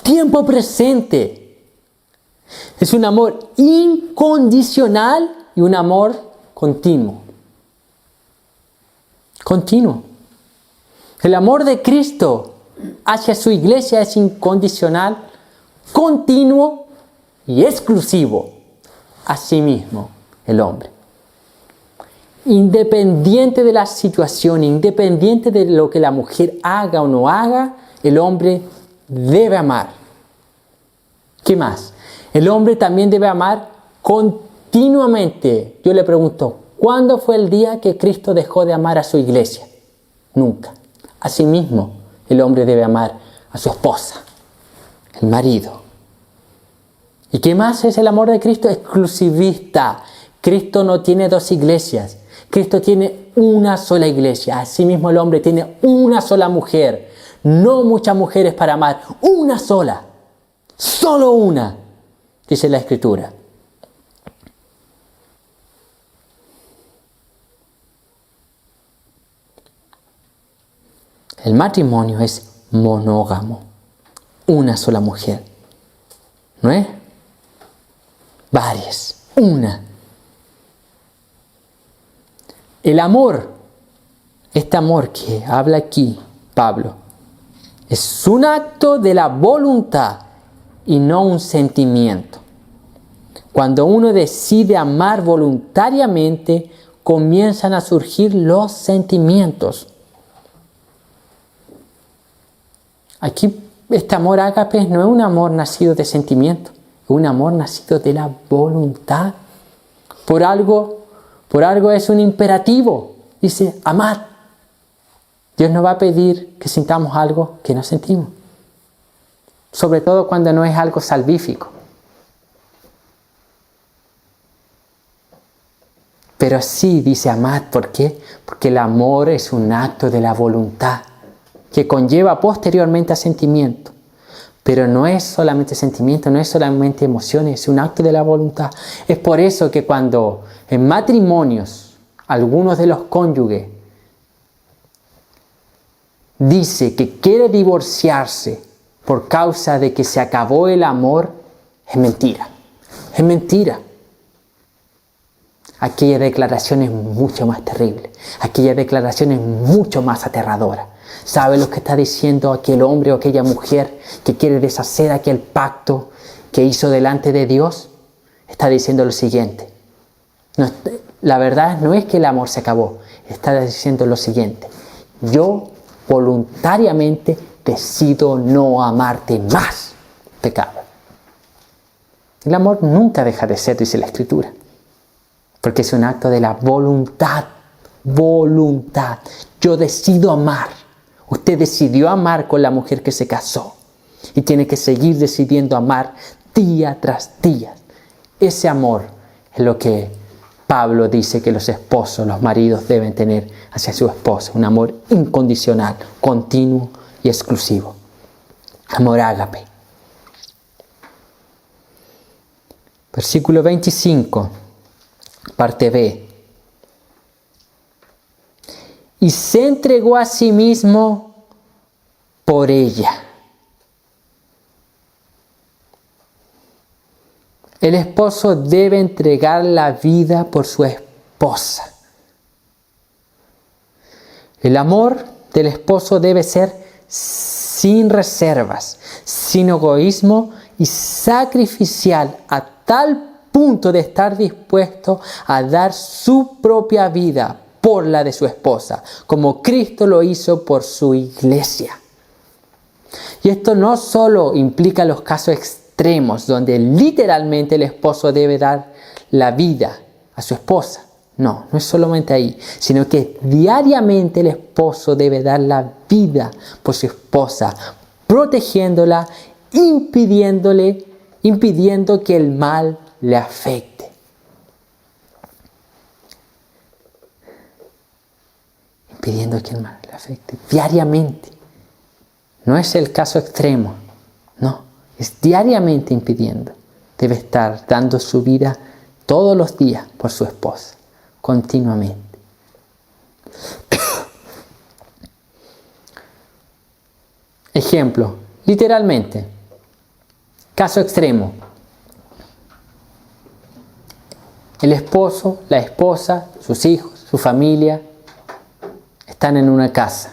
Tiempo presente. Es un amor incondicional y un amor continuo. Continuo. El amor de Cristo hacia su iglesia es incondicional, continuo y exclusivo. Asimismo, el hombre. Independiente de la situación, independiente de lo que la mujer haga o no haga, el hombre debe amar. ¿Qué más? El hombre también debe amar con continuamente. Yo le pregunto, ¿cuándo fue el día que Cristo dejó de amar a su iglesia? Nunca. Asimismo, el hombre debe amar a su esposa, el marido. ¿Y qué más es el amor de Cristo? Exclusivista. Cristo no tiene dos iglesias. Cristo tiene una sola iglesia. Asimismo, el hombre tiene una sola mujer. No muchas mujeres para amar. Una sola. Solo una, dice la Escritura. El matrimonio es monógamo. Una sola mujer. ¿No es? Varias. Una. El amor, este amor que habla aquí Pablo, es un acto de la voluntad y no un sentimiento. Cuando uno decide amar voluntariamente, comienzan a surgir los sentimientos. Aquí este amor ágape no es un amor nacido de sentimiento, es un amor nacido de la voluntad. Por algo es un imperativo. Dice, amad. Dios no va a pedir que sintamos algo que no sentimos. Sobre todo cuando no es algo salvífico. Pero sí dice amad. ¿Por qué? Porque el amor es un acto de la voluntad que conlleva posteriormente a sentimiento. Pero no es solamente sentimiento, no es solamente emociones, es un acto de la voluntad. Es por eso que cuando en matrimonios algunos de los cónyuges dice que quiere divorciarse por causa de que se acabó el amor, es mentira. Es mentira. Aquella declaración es mucho más terrible. Aquella declaración es mucho más aterradora. ¿Sabe lo que está diciendo aquel hombre o aquella mujer que quiere deshacer aquel pacto que hizo delante de Dios? Está diciendo lo siguiente. No, la verdad no es que el amor se acabó. Está diciendo lo siguiente. Yo voluntariamente decido no amarte más. Pecado. El amor nunca deja de ser, dice la Escritura. Porque es un acto de la voluntad. Voluntad. Yo decido amar. Usted decidió amar con la mujer que se casó. Y tiene que seguir decidiendo amar día tras día. Ese amor es lo que Pablo dice que los esposos, los maridos deben tener hacia su esposa. Un amor incondicional, continuo y exclusivo. Amor ágape. Versículo 25, parte B. Y se entregó a sí mismo por ella. El esposo debe entregar la vida por su esposa. El amor del esposo debe ser sin reservas, sin egoísmo y sacrificial a tal punto de estar dispuesto a dar su propia vida por la de su esposa, como Cristo lo hizo por su iglesia. Y esto no solo implica los casos extremos, donde literalmente el esposo debe dar la vida a su esposa. No, no es solamente ahí, sino que diariamente el esposo debe dar la vida por su esposa, protegiéndola, impidiendo que el mal le afecte. Impidiendo que el mal le afecte diariamente. No es el caso extremo, no, es diariamente impidiendo. Debe estar dando su vida todos los días por su esposa, continuamente. Ejemplo, literalmente, caso extremo. El esposo, la esposa, sus hijos, su familia están en una casa.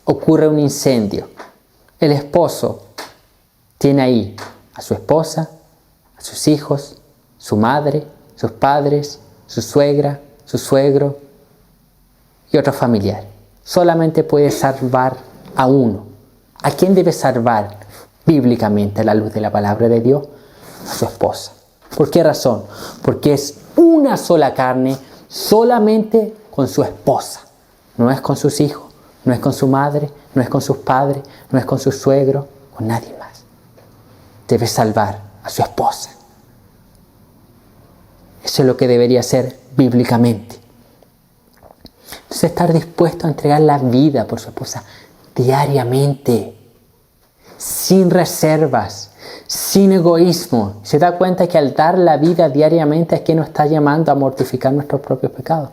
Ocurre un incendio. El esposo tiene ahí a su esposa, a sus hijos, su madre, sus padres, su suegra, su suegro y otros familiares. Solamente puede salvar a uno. ¿A quién debe salvar bíblicamente a la luz de la palabra de Dios? A su esposa. ¿Por qué razón? Porque es una sola carne solamente con su esposa. No es con sus hijos, no es con su madre, no es con sus padres, no es con su suegro, con nadie más. Debe salvar a su esposa. Eso es lo que debería ser bíblicamente. Entonces, estar dispuesto a entregar la vida por su esposa diariamente, sin reservas, sin egoísmo. Se da cuenta que al dar la vida diariamente es que nos está llamando a mortificar nuestros propios pecados.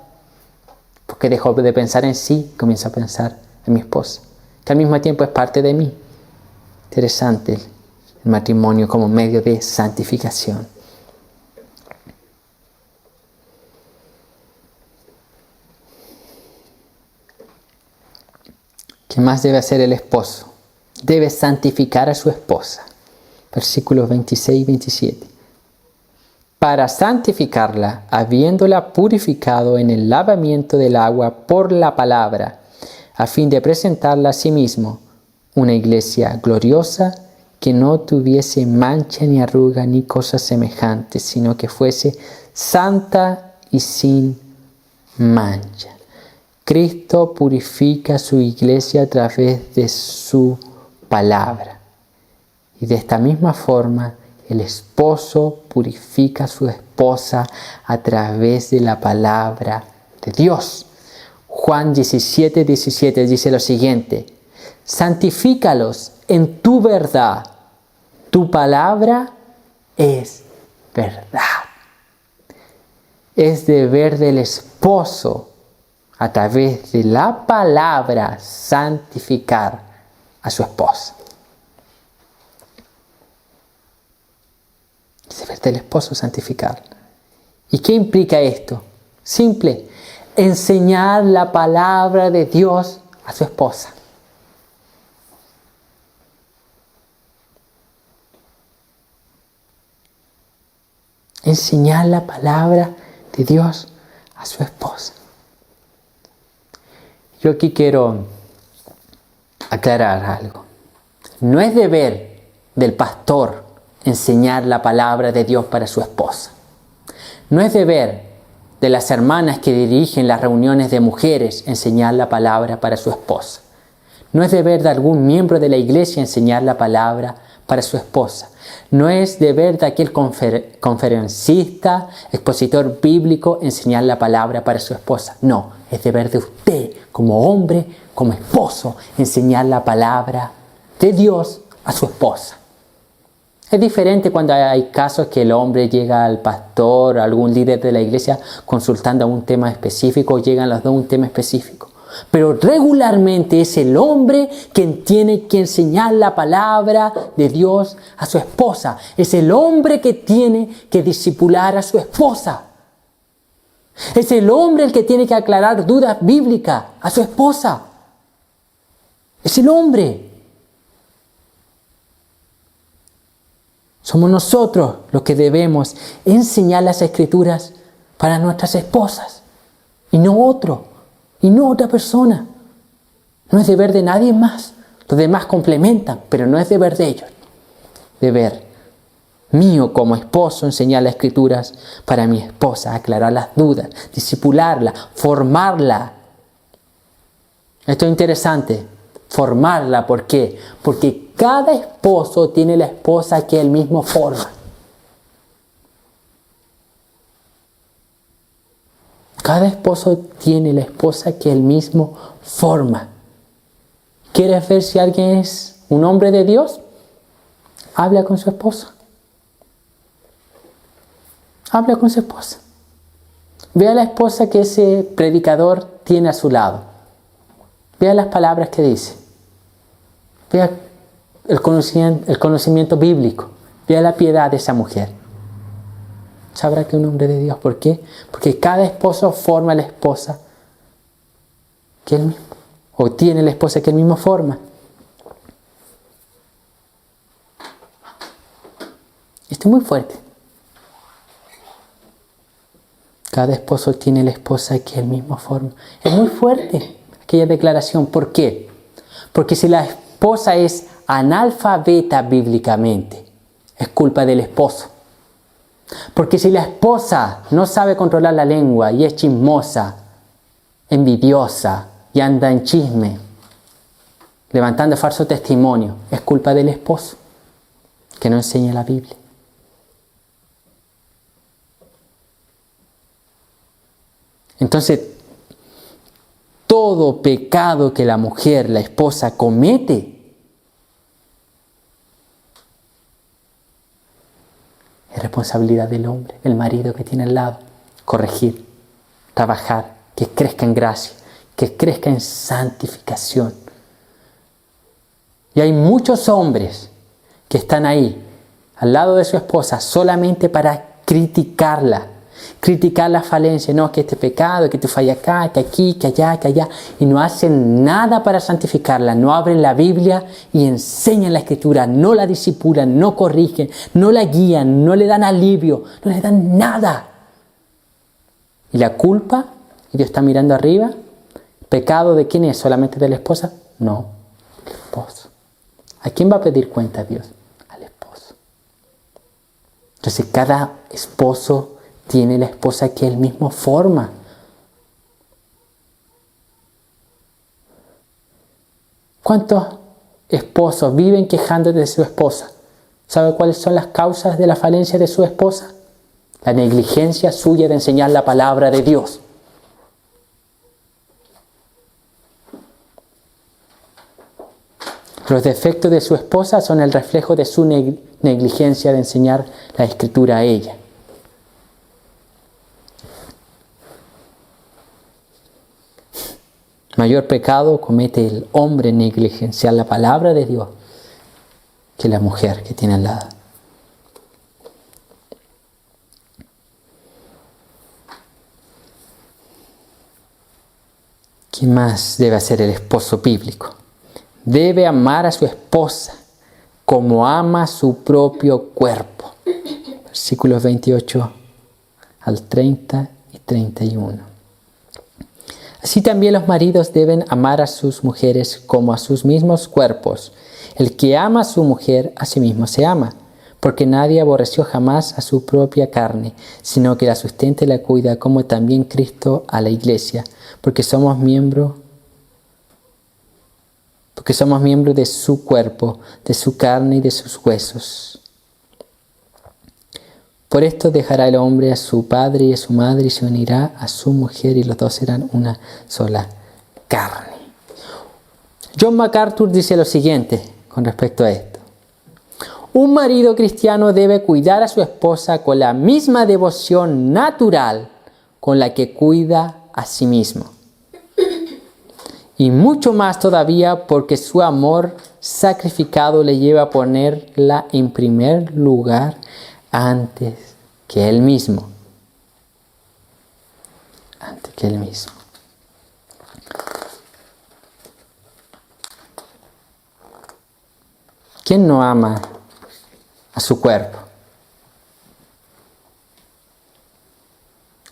Porque dejo de pensar en sí, comienzo a pensar en mi esposa, que al mismo tiempo es parte de mí. Interesante el matrimonio como medio de santificación. ¿Qué más debe hacer el esposo? Debe santificar a su esposa. Versículos 26 y 27. Para santificarla, habiéndola purificado en el lavamiento del agua por la palabra, a fin de presentarla a sí mismo, una iglesia gloriosa, que no tuviese mancha ni arruga ni cosas semejantes, sino que fuese santa y sin mancha. Cristo purifica su iglesia a través de su palabra. Y de esta misma forma, el esposo purifica a su esposa a través de la palabra de Dios. Juan 17, 17 dice lo siguiente: santifícalos en tu verdad. Tu palabra es verdad. Es deber del esposo, a través de la palabra, santificar a su esposa. Es deber del esposo santificar. ¿Y qué implica esto? Simple: enseñar la palabra de Dios a su esposa. Enseñar la palabra de Dios a su esposa. Yo aquí quiero aclarar algo. No es deber del pastor enseñar la palabra de Dios para su esposa. No es deber de las hermanas que dirigen las reuniones de mujeres enseñar la palabra para su esposa. No es deber de algún miembro de la iglesia enseñar la palabra para su esposa. No es deber de aquel conferencista, expositor bíblico, enseñar la palabra para su esposa. No, es deber de usted, como hombre, como esposo, enseñar la palabra de Dios a su esposa. Es diferente cuando hay casos que el hombre llega al pastor, a algún líder de la iglesia, consultando un tema específico, llegan los dos a un tema específico. Pero regularmente es el hombre quien tiene que enseñar la palabra de Dios a su esposa. Es el hombre que tiene que discipular a su esposa. Es el hombre el que tiene que aclarar dudas bíblicas a su esposa. Es el hombre. Somos nosotros los que debemos enseñar las Escrituras para nuestras esposas. Y no otro. Y no otra persona. No es deber de nadie más. Los demás complementan, pero no es deber de ellos. Deber mío como esposo enseñar las Escrituras para mi esposa, aclarar las dudas, discipularla, formarla. Esto es interesante. Formarla, ¿por qué? Porque cada esposo tiene la esposa que él mismo forma. Cada esposo tiene la esposa que él mismo forma. ¿Quieres ver si alguien es un hombre de Dios? Habla con su esposa. Habla con su esposa. Ve a la esposa que ese predicador tiene a su lado. Vea las palabras que dice. Vea el conocimiento bíblico. Vea la piedad de esa mujer. Sabrá que es un hombre de Dios. ¿Por qué? Porque cada esposo forma a la esposa que él mismo, o tiene la esposa que él mismo forma. Esto es muy fuerte. Cada esposo tiene la esposa que él mismo forma. Es muy fuerte aquella declaración. ¿Por qué? Porque si la esposa es analfabeta bíblicamente, es culpa del esposo. Porque si la esposa no sabe controlar la lengua y es chismosa, envidiosa y anda en chisme, levantando falso testimonio, es culpa del esposo que no enseña la Biblia. Entonces, todo pecado que la mujer, la esposa, comete es responsabilidad del hombre, el marido que tiene al lado. Corregir, trabajar, que crezca en gracia, que crezca en santificación. Y hay muchos hombres que están ahí, al lado de su esposa, solamente para criticarla. Criticar la falencia, no, que este pecado, que tú fallas acá, que aquí, que allá, y no hacen nada para santificarla, no abren la Biblia y enseñan la Escritura, no la disipulan, no corrigen, no la guían, no le dan alivio, no le dan nada. ¿Y la culpa? ¿Y Dios está mirando arriba? ¿Pecado de quién es? ¿Solamente de la esposa? No, del esposo. ¿A quién va a pedir cuenta Dios? Al esposo. Entonces cada esposo tiene la esposa que él mismo forma. ¿Cuántos esposos viven quejándose de su esposa? ¿Sabe cuáles son las causas de la falencia de su esposa? La negligencia suya de enseñar la palabra de Dios. Los defectos de su esposa son el reflejo de su negligencia de enseñar la Escritura a ella. Mayor pecado comete el hombre en negligenciar la palabra de Dios que la mujer que tiene al lado. ¿Qué más debe hacer el esposo bíblico? Debe amar a su esposa como ama su propio cuerpo. Versículos 28 al 30 y 31. Así también los maridos deben amar a sus mujeres como a sus mismos cuerpos. El que ama a su mujer, a sí mismo se ama, porque nadie aborreció jamás a su propia carne, sino que la sustenta y la cuida, como también Cristo a la iglesia, porque somos miembros de su cuerpo, de su carne y de sus huesos. Por esto dejará el hombre a su padre y a su madre y se unirá a su mujer y los dos serán una sola carne. John MacArthur dice lo siguiente con respecto a esto. Un marido cristiano debe cuidar a su esposa con la misma devoción natural con la que cuida a sí mismo. Y mucho más todavía porque su amor sacrificado le lleva a ponerla en primer lugar antes que él mismo. Antes que él mismo. ¿Quién no ama a su cuerpo?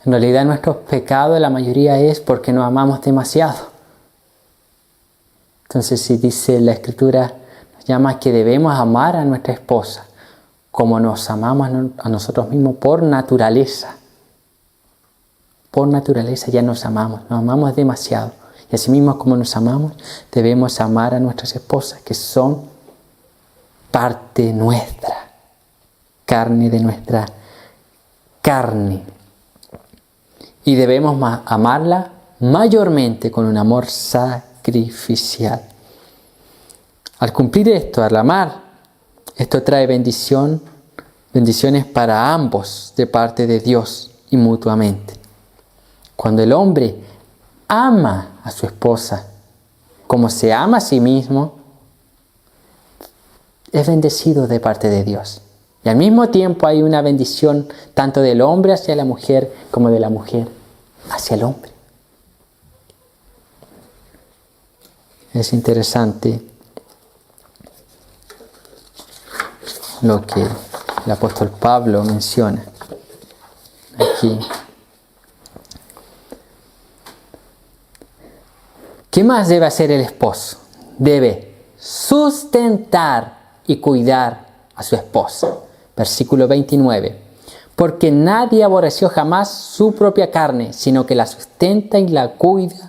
En realidad nuestros pecados, la mayoría es porque nos amamos demasiado. Entonces si dice la Escritura, nos llama a que debemos amar a nuestra esposa como nos amamos a nosotros mismos por naturaleza. Por naturaleza ya nos amamos demasiado. Y así mismo como nos amamos, debemos amar a nuestras esposas, que son parte nuestra, carne de nuestra carne. Y debemos amarla mayormente con un amor sacrificial. Al cumplir esto, al amar, esto trae bendiciones para ambos de parte de Dios y mutuamente. Cuando el hombre ama a su esposa como se ama a sí mismo, es bendecido de parte de Dios. Y al mismo tiempo hay una bendición tanto del hombre hacia la mujer como de la mujer hacia el hombre. Es interesante lo que el apóstol Pablo menciona aquí. ¿Qué más debe hacer el esposo? Debe sustentar y cuidar a su esposa. Versículo 29. Porque nadie aborreció jamás su propia carne, sino que la sustenta y la cuida,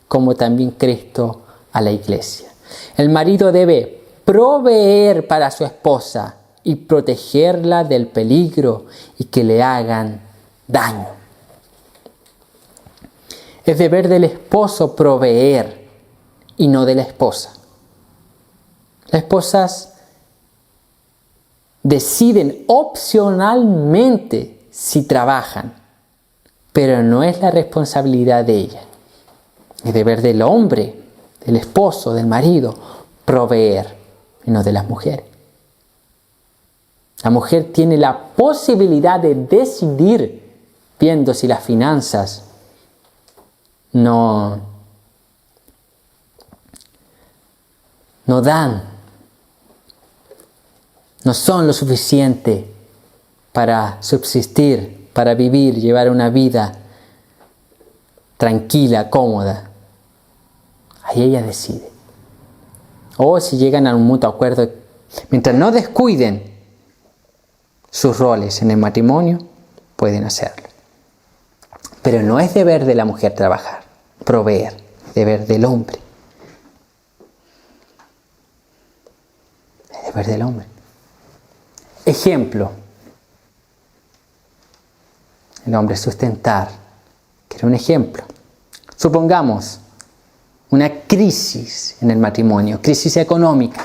como también Cristo a la iglesia. El marido debe proveer para su esposa y protegerla del peligro y que le hagan daño. Es deber del esposo proveer y no de la esposa. Las esposas deciden opcionalmente si trabajan, pero no es la responsabilidad de ella. Es deber del hombre, del esposo, del marido, proveer, y no de las mujeres. La mujer tiene la posibilidad de decidir, viendo si las finanzas no son lo suficiente para subsistir, para vivir, llevar una vida tranquila, cómoda. Ahí ella decide. O si llegan a un mutuo acuerdo, mientras no descuiden sus roles en el matrimonio, pueden hacerlo. Pero no es deber de la mujer trabajar, proveer, deber del hombre. Es deber del hombre. Ejemplo. El hombre sustentar. Quiero un ejemplo. Supongamos una crisis en el matrimonio, crisis económica.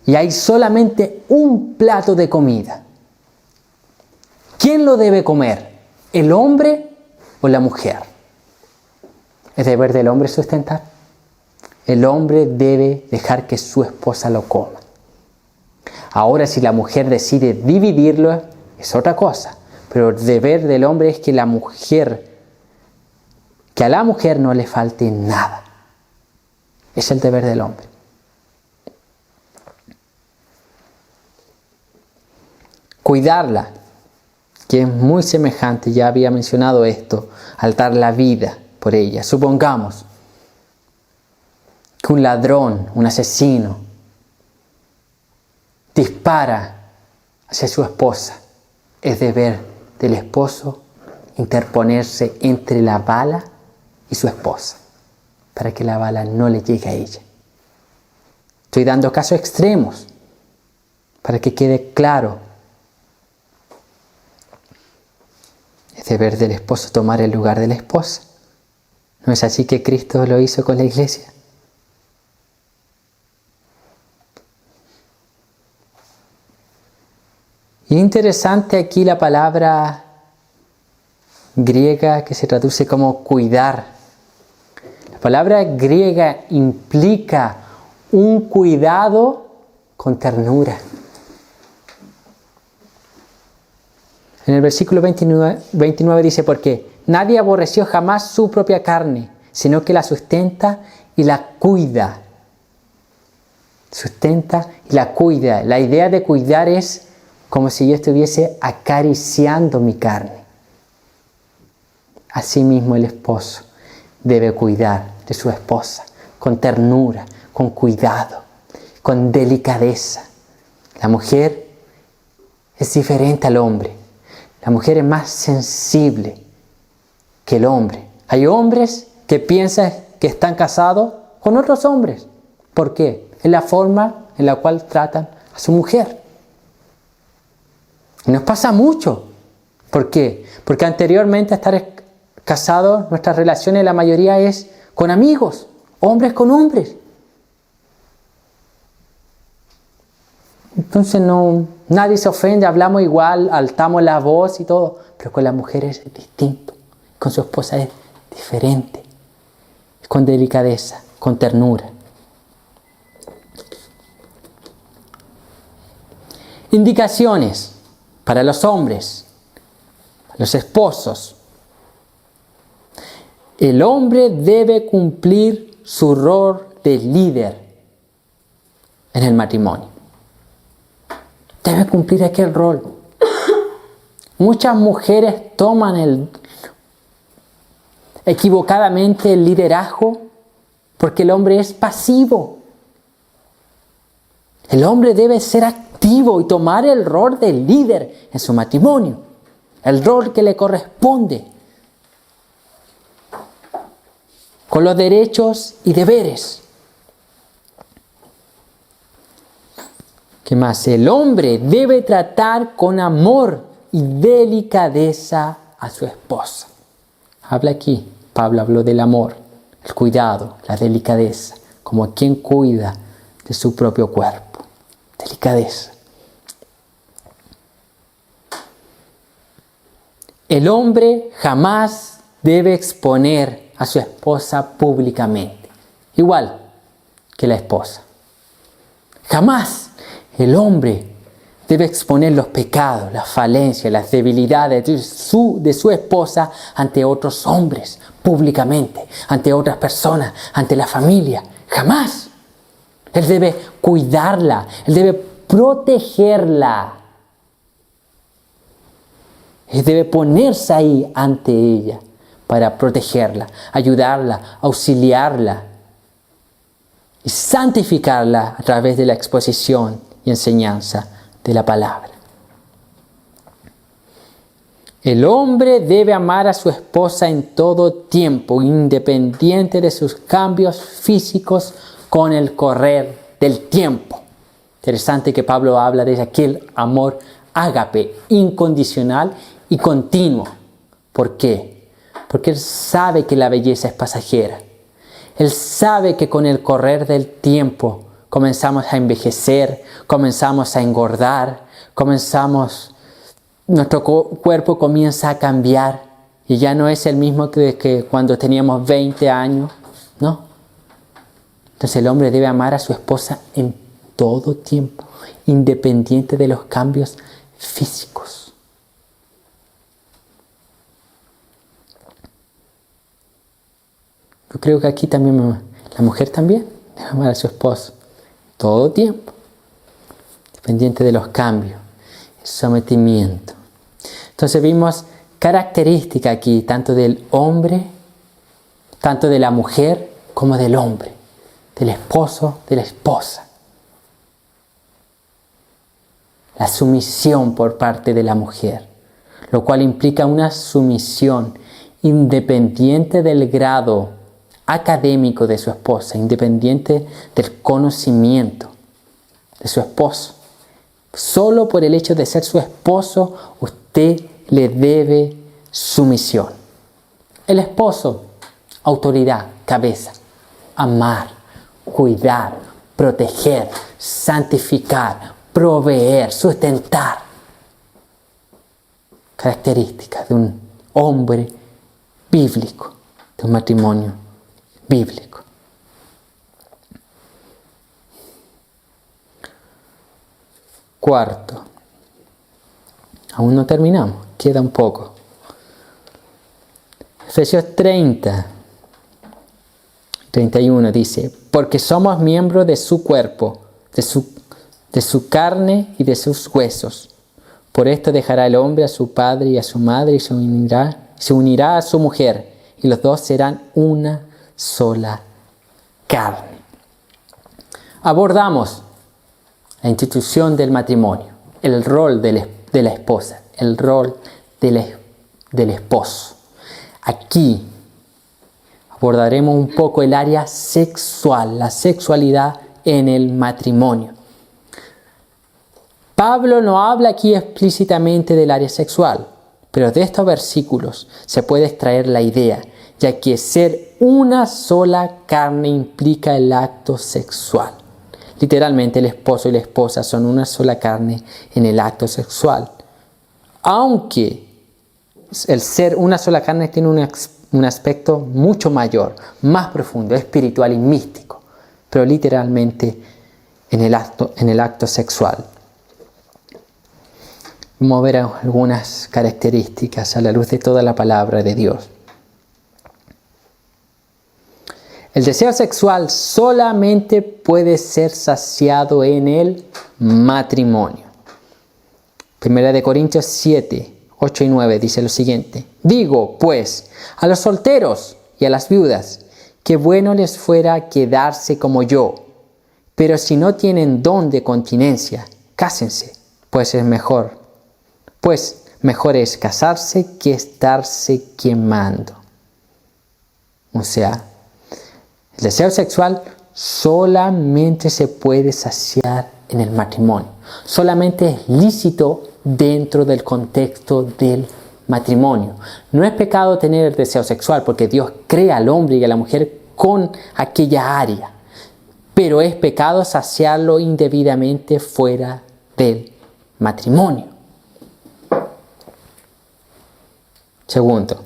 Y hay solamente un plato de comida. ¿Quién lo debe comer? ¿El hombre o la mujer? ¿Es deber del hombre sustentar? El hombre debe dejar que su esposa lo coma. Ahora, si la mujer decide dividirlo, es otra cosa. Pero el deber del hombre es que a la mujer no le falte nada. Es el deber del hombre. Cuidarla, que es muy semejante, ya había mencionado esto, al dar la vida por ella. Supongamos que un ladrón, un asesino, dispara hacia su esposa. Es deber del esposo interponerse entre la bala y su esposa, para que la bala no le llegue a ella. Estoy dando casos extremos, para que quede claro. Es deber del esposo tomar el lugar de la esposa. ¿No es así que Cristo lo hizo con la iglesia? Interesante aquí la palabra griega que se traduce como cuidar. La palabra griega implica un cuidado con ternura. En el versículo 29 dice, porque nadie aborreció jamás su propia carne, sino que la sustenta y la cuida. Sustenta y la cuida. La idea de cuidar es como si yo estuviese acariciando mi carne. Asimismo el esposo debe cuidar de su esposa con ternura, con cuidado, con delicadeza. La mujer es diferente al hombre. La mujer es más sensible que el hombre. Hay hombres que piensan que están casados con otros hombres. ¿Por qué? Es la forma en la cual tratan a su mujer. Y nos pasa mucho. ¿Por qué? Porque anteriormente a estar casados, nuestras relaciones la mayoría es con amigos, hombres con hombres. Entonces nadie se ofende, hablamos igual, altamos la voz y todo, pero con las mujeres es distinto, con su esposa es diferente, es con delicadeza, con ternura. Indicaciones para los hombres, los esposos. El hombre debe cumplir su rol de líder en el matrimonio. Debe cumplir aquel rol. Muchas mujeres toman equivocadamente el liderazgo porque el hombre es pasivo. El hombre debe ser activo y tomar el rol de líder en su matrimonio, el rol que le corresponde, con los derechos y deberes. ¿Qué más? El hombre debe tratar con amor y delicadeza a su esposa. Habla aquí, Pablo habló del amor, el cuidado, la delicadeza, como quien cuida de su propio cuerpo. Delicadeza. El hombre jamás debe exponer a su esposa públicamente, igual que la esposa. Jamás el hombre debe exponer los pecados, las falencias, las debilidades de su esposa ante otros hombres, públicamente, ante otras personas, ante la familia. Jamás. Él debe cuidarla, él debe protegerla. Él debe ponerse ahí ante ella para protegerla, ayudarla, auxiliarla y santificarla a través de la exposición y enseñanza de la palabra. El hombre debe amar a su esposa en todo tiempo, independiente de sus cambios físicos con el correr del tiempo. Interesante que Pablo habla de aquel amor ágape, incondicional y continuo. ¿Por qué? Porque él sabe que la belleza es pasajera. Él sabe que con el correr del tiempo comenzamos a envejecer, comenzamos a engordar, nuestro cuerpo comienza a cambiar y ya no es el mismo que cuando teníamos 20 años, ¿no? Entonces el hombre debe amar a su esposa en todo tiempo, independiente de los cambios físicos. Yo creo que aquí también la mujer también debe amar a su esposo todo tiempo, dependiente de los cambios, el sometimiento. Entonces vimos características aquí, tanto del hombre, tanto de la mujer, como del hombre, del esposo, de la esposa. La sumisión por parte de la mujer, lo cual implica una sumisión independiente del grado académico de su esposa, independiente del conocimiento de su esposo. Solo por el hecho de ser su esposo, usted le debe sumisión. El esposo, autoridad, cabeza, amar, cuidar, proteger, santificar, proveer, sustentar. Características de un hombre bíblico, de un matrimonio bíblico. Cuarto, aún no terminamos, queda un poco. Efesios 30, 31 dice: porque somos miembros de su cuerpo, de su carne y de sus huesos. Por esto dejará el hombre a su padre y a su madre y se unirá a su mujer, y los dos serán una sola carne. Abordamos la institución del matrimonio, el rol de la esposa, el rol del esposo. Aquí abordaremos un poco el área sexual, la sexualidad en el matrimonio. Pablo no habla aquí explícitamente del área sexual, pero de estos versículos se puede extraer la idea, ya que ser una sola carne implica el acto sexual. Literalmente el esposo y la esposa son una sola carne en el acto sexual. Aunque el ser una sola carne tiene un aspecto mucho mayor, más profundo, espiritual y místico, pero literalmente en el acto sexual. Vamos a ver algunas características a la luz de toda la palabra de Dios. El deseo sexual solamente puede ser saciado en el matrimonio. 1 Corintios 7, 8 y 9 dice lo siguiente: digo, pues, a los solteros y a las viudas, que bueno les fuera quedarse como yo, pero si no tienen don de continencia, cásense, pues mejor es casarse que estarse quemando. O sea, el deseo sexual solamente se puede saciar en el matrimonio. Solamente es lícito dentro del contexto del matrimonio. No es pecado tener el deseo sexual porque Dios crea al hombre y a la mujer con aquella área. Pero es pecado saciarlo indebidamente fuera del matrimonio. Segundo,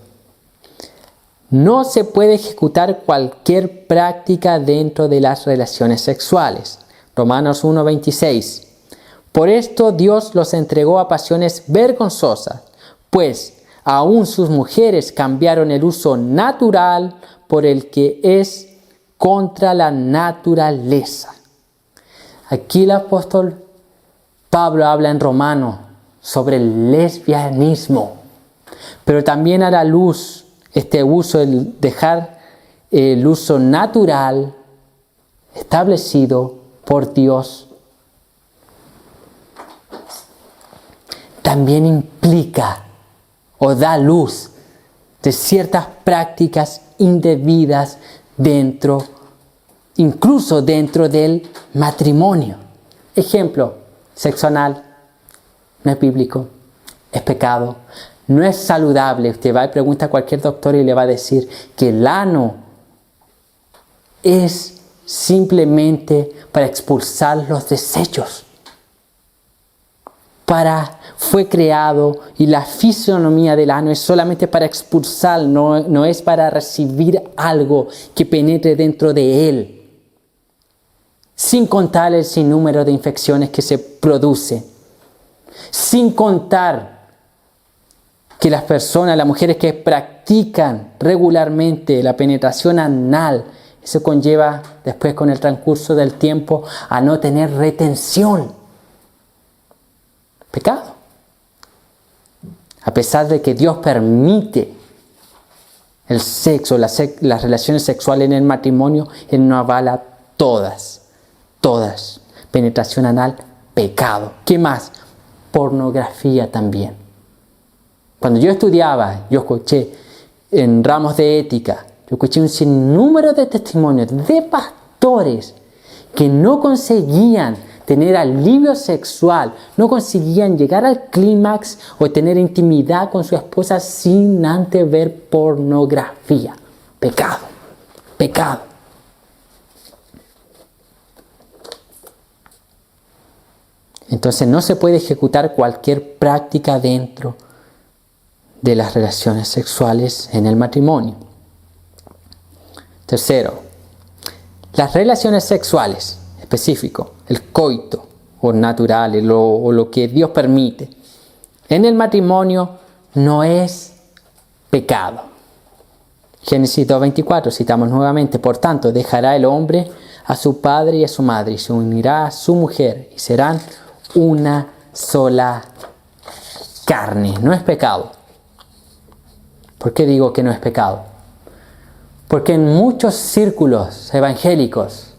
no se puede ejecutar cualquier práctica dentro de las relaciones sexuales. Romanos 1:26. Por esto Dios los entregó a pasiones vergonzosas, pues aún sus mujeres cambiaron el uso natural por el que es contra la naturaleza. Aquí el apóstol Pablo habla en Romanos sobre el lesbianismo, pero también a la luz este uso, el dejar el uso natural establecido por Dios, también implica o da luz de ciertas prácticas indebidas incluso dentro del matrimonio. Ejemplo, sexo anal, no es bíblico, es pecado, no es saludable. Usted va y pregunta a cualquier doctor y le va a decir que el ano es simplemente para expulsar los desechos. Fue creado y la fisionomía del ano es solamente para expulsar, no es para recibir algo que penetre dentro de él. Sin contar el sinnúmero de infecciones que se producen. Sin contar que las mujeres que practican regularmente la penetración anal, eso conlleva después con el transcurso del tiempo a no tener retención. Pecado. A pesar de que Dios permite el sexo, las relaciones sexuales en el matrimonio, Él no avala todas. Penetración anal, pecado. ¿Qué más? Pornografía también. Cuando yo estudiaba, yo escuché en ramos de ética, yo escuché un sinnúmero de testimonios de pastores que no conseguían tener alivio sexual, no conseguían llegar al clímax o tener intimidad con su esposa sin antes ver pornografía. Pecado. Entonces no se puede ejecutar cualquier práctica dentro de las relaciones sexuales en el matrimonio. Tercero, las relaciones sexuales, específico, el coito o natural o lo que Dios permite, en el matrimonio no es pecado. Génesis 2:24, citamos nuevamente, por tanto, dejará el hombre a su padre y a su madre y se unirá a su mujer y serán una sola carne. No es pecado. ¿Por qué digo que no es pecado? Porque en muchos círculos evangélicos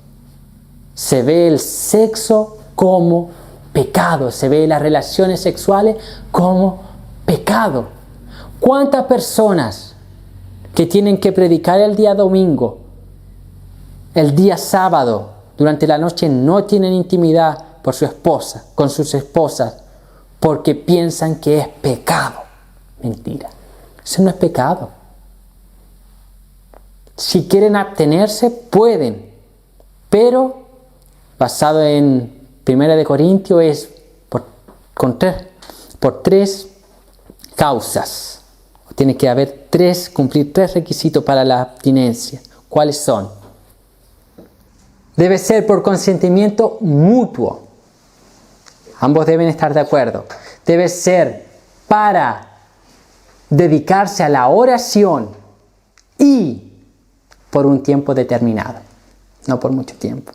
se ve el sexo como pecado, se ve las relaciones sexuales como pecado. ¿Cuántas personas que tienen que predicar el día domingo, el día sábado, durante la noche no tienen intimidad con sus esposas, porque piensan que es pecado? Mentira, eso no es pecado. Si quieren abstenerse, pueden, pero basado en 1 Corintios es por tres causas. Tiene que cumplir tres requisitos para la abstinencia. ¿Cuáles son? Debe ser por consentimiento mutuo. Ambos deben estar de acuerdo. Debe ser para dedicarse a la oración y por un tiempo determinado, no por mucho tiempo.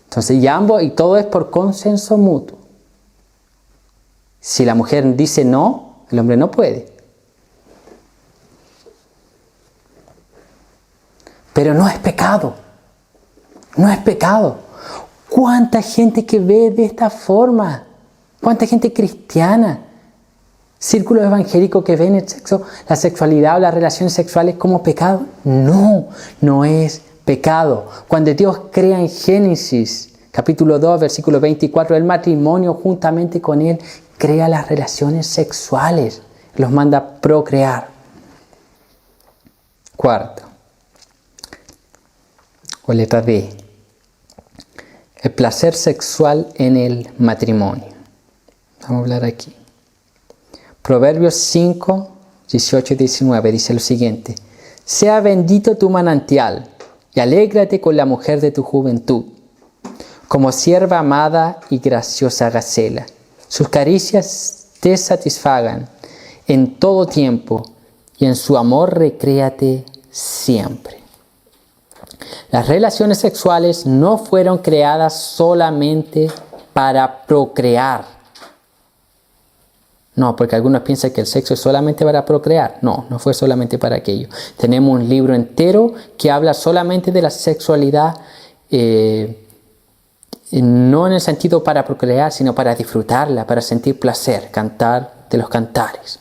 Entonces, y todo es por consenso mutuo. Si la mujer dice no, el hombre no puede. Pero no es pecado. No es pecado. ¿Cuánta gente que ve de esta forma? ¿Cuánta gente cristiana? Círculos evangélicos que ven el sexo, la sexualidad o las relaciones sexuales como pecado. No, no es pecado. Cuando Dios crea en Génesis, capítulo 2, versículo 24, el matrimonio juntamente con él crea las relaciones sexuales. Los manda a procrear. Cuarto, o letra D, el placer sexual en el matrimonio. Vamos a hablar aquí. Proverbios 5, 18 y 19 dice lo siguiente: sea bendito tu manantial y alégrate con la mujer de tu juventud, como sierva amada y graciosa gacela. Sus caricias te satisfagan en todo tiempo y en su amor recréate siempre. Las relaciones sexuales no fueron creadas solamente para procrear. No, porque algunos piensan que el sexo es solamente para procrear. No, no fue solamente para aquello. Tenemos un libro entero que habla solamente de la sexualidad, no en el sentido para procrear, sino para disfrutarla, para sentir placer, cantar de los cantares.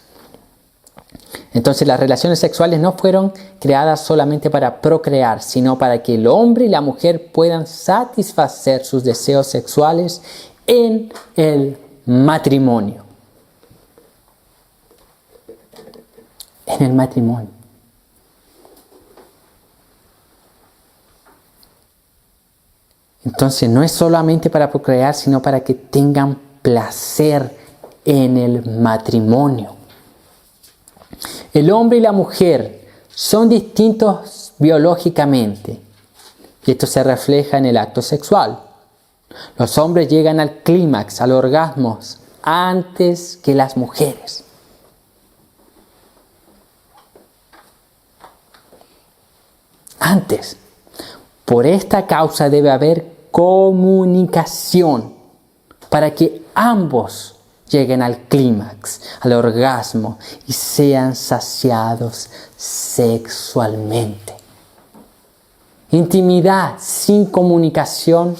Entonces las relaciones sexuales no fueron creadas solamente para procrear, sino para que el hombre y la mujer puedan satisfacer sus deseos sexuales en el matrimonio. En el matrimonio. Entonces no es solamente para procrear, sino para que tengan placer en el matrimonio. El hombre y la mujer son distintos biológicamente y esto se refleja en el acto sexual. Los hombres llegan al clímax, al orgasmo, antes que las mujeres. Antes. Por esta causa debe haber comunicación para que ambos lleguen al clímax, al orgasmo y sean saciados sexualmente. Intimidad sin comunicación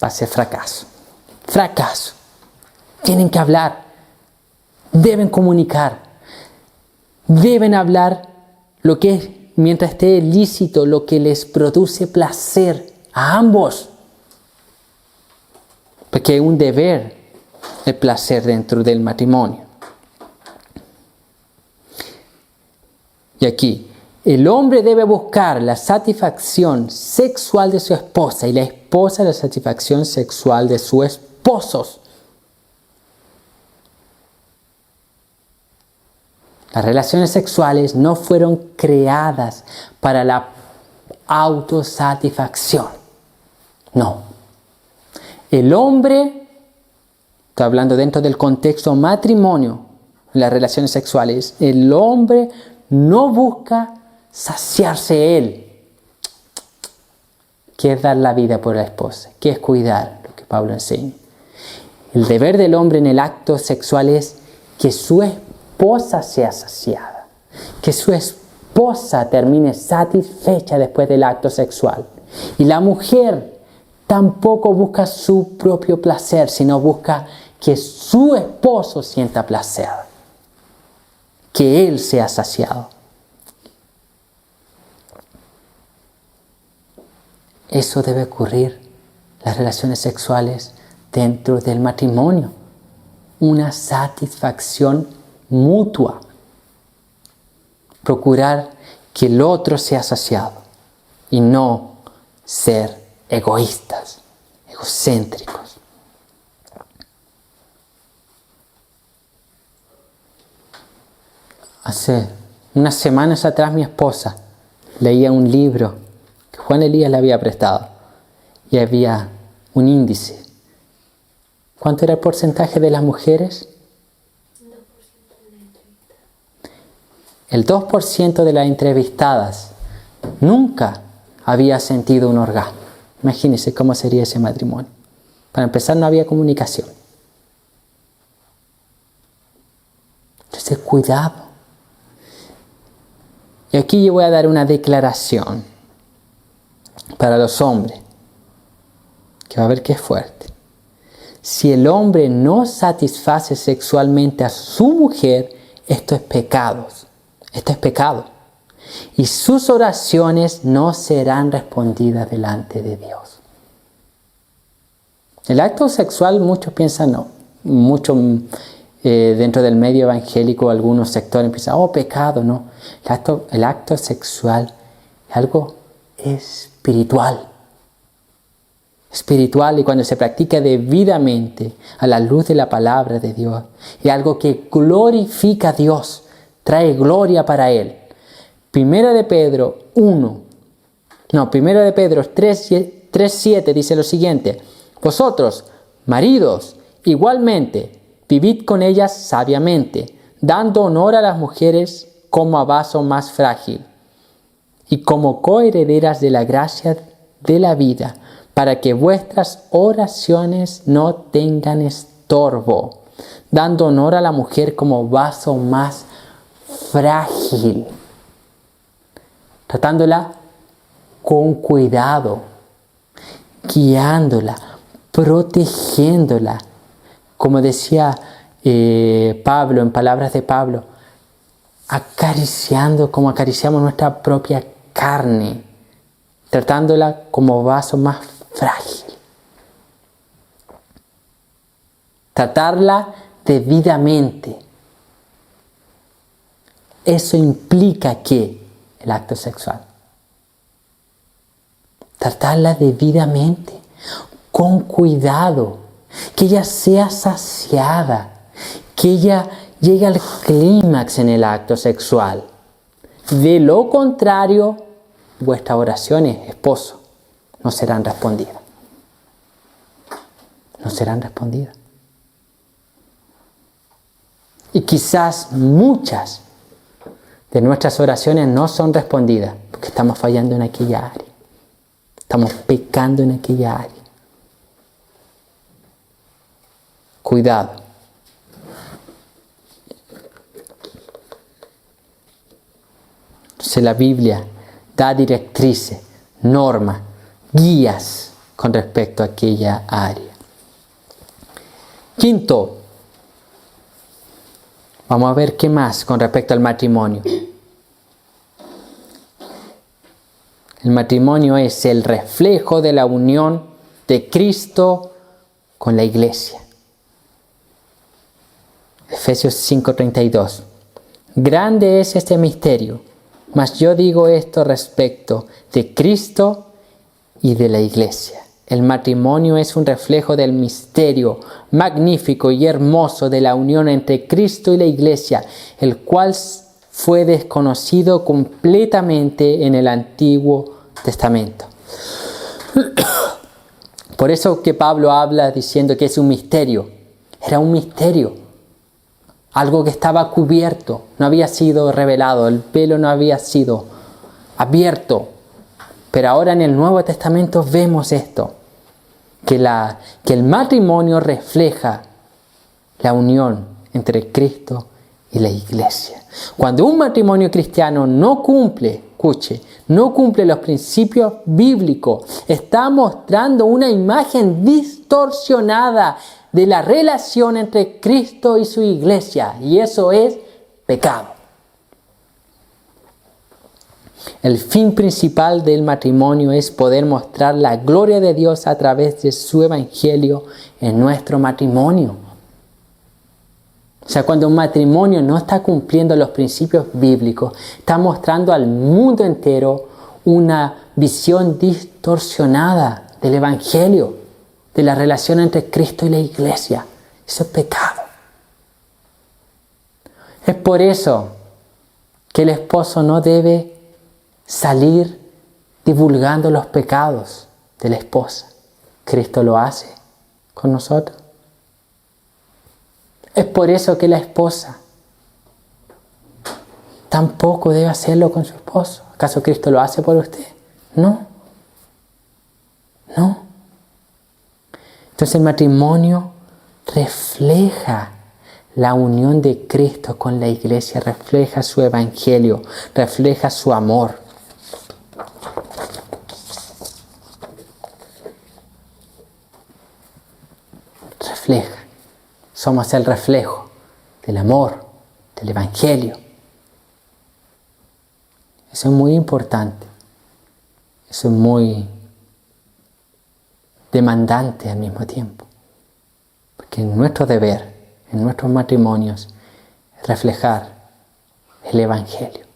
va a ser fracaso. Fracaso. Tienen que hablar. Deben comunicar. Deben hablar lo que es, mientras esté lícito, lo que les produce placer a ambos. Porque hay un deber el placer dentro del matrimonio. Y aquí, el hombre debe buscar la satisfacción sexual de su esposa y la esposa la satisfacción sexual de sus esposos. Las relaciones sexuales no fueron creadas para la autosatisfacción. No. El hombre, estoy hablando dentro del contexto matrimonio, las relaciones sexuales, el hombre no busca saciarse él. ¿Qué es dar la vida por la esposa? ¿Qué es cuidar? Lo que Pablo enseña. El deber del hombre en el acto sexual es que su esposa sea saciada, que su esposa termine satisfecha después del acto sexual. Y la mujer tampoco busca su propio placer, sino busca que su esposo sienta placer, que él sea saciado. Eso debe ocurrir en las relaciones sexuales dentro del matrimonio. Una satisfacción mutua. Procurar que el otro sea saciado y no ser egoístas, egocéntricos. Hace unas semanas atrás mi esposa leía un libro que Juan Elías le había prestado y había un índice. ¿Cuánto era el porcentaje de las mujeres? El 2% de las entrevistadas nunca había sentido un orgasmo. Imagínense cómo sería ese matrimonio. Para empezar, no había comunicación. Entonces, cuidado. Y aquí yo voy a dar una declaración para los hombres que va a ver que es fuerte. Si el hombre no satisface sexualmente a su mujer, esto es pecado. Esto es pecado. Y sus oraciones no serán respondidas delante de Dios. El acto sexual, muchos piensan, no. Muchos dentro del medio evangélico, algunos sectores piensan, oh, pecado, no. El acto sexual es algo espiritual. Espiritual, y cuando se practica debidamente a la luz de la palabra de Dios, es algo que glorifica a Dios, trae gloria para Él. Primera de Pedro 3:7 dice lo siguiente: vosotros, maridos, igualmente, vivid con ellas sabiamente, dando honor a las mujeres como a vaso más frágil, y como coherederas de la gracia de la vida, para que vuestras oraciones no tengan estorbo, dando honor a la mujer como vaso más frágil, tratándola con cuidado, guiándola, protegiéndola. Como decía Pablo, en palabras de Pablo, acariciando como acariciamos nuestra propia carne, tratándola como vaso más frágil. Tratarla debidamente. Eso implica que el acto sexual. Tratarla debidamente, con cuidado, que ella sea saciada, que ella llegue al clímax en el acto sexual. De lo contrario, vuestras oraciones, esposo, no serán respondidas. No serán respondidas. Y quizás muchas de nuestras oraciones no son respondidas porque estamos fallando en aquella área. Estamos pecando en aquella área. Cuidado. Entonces la Biblia da directrices, normas, guías con respecto a aquella área. Quinto, vamos a ver qué más con respecto al matrimonio. El matrimonio es el reflejo de la unión de Cristo con la iglesia. Efesios 5:32. Grande es este misterio, mas yo digo esto respecto de Cristo y de la iglesia. El matrimonio es un reflejo del misterio magnífico y hermoso de la unión entre Cristo y la iglesia, el cual fue desconocido completamente en el Antiguo Testamento. Por eso que Pablo habla diciendo que es un misterio. Era un misterio. Algo que estaba cubierto, no había sido revelado, el velo no había sido abierto. Pero ahora en el Nuevo Testamento vemos esto, que el matrimonio refleja la unión entre Cristo y la iglesia. Cuando un matrimonio cristiano no cumple los principios bíblicos, está mostrando una imagen distorsionada de la relación entre Cristo y su iglesia, y eso es pecado. El fin principal del matrimonio es poder mostrar la gloria de Dios a través de su evangelio en nuestro matrimonio. O sea, cuando un matrimonio no está cumpliendo los principios bíblicos, está mostrando al mundo entero una visión distorsionada del evangelio, de la relación entre Cristo y la iglesia. Eso es pecado. Es por eso que el esposo no debe salir divulgando los pecados de la esposa. Cristo lo hace con nosotros. Es por eso que la esposa tampoco debe hacerlo con su esposo. ¿Acaso Cristo lo hace por usted? No. No. Entonces el matrimonio refleja la unión de Cristo con la iglesia, refleja su evangelio, refleja su amor. reflejan. Somos el reflejo del amor, del Evangelio. Eso es muy importante. Eso es muy demandante al mismo tiempo. Porque nuestro deber, en nuestros matrimonios, es reflejar el Evangelio.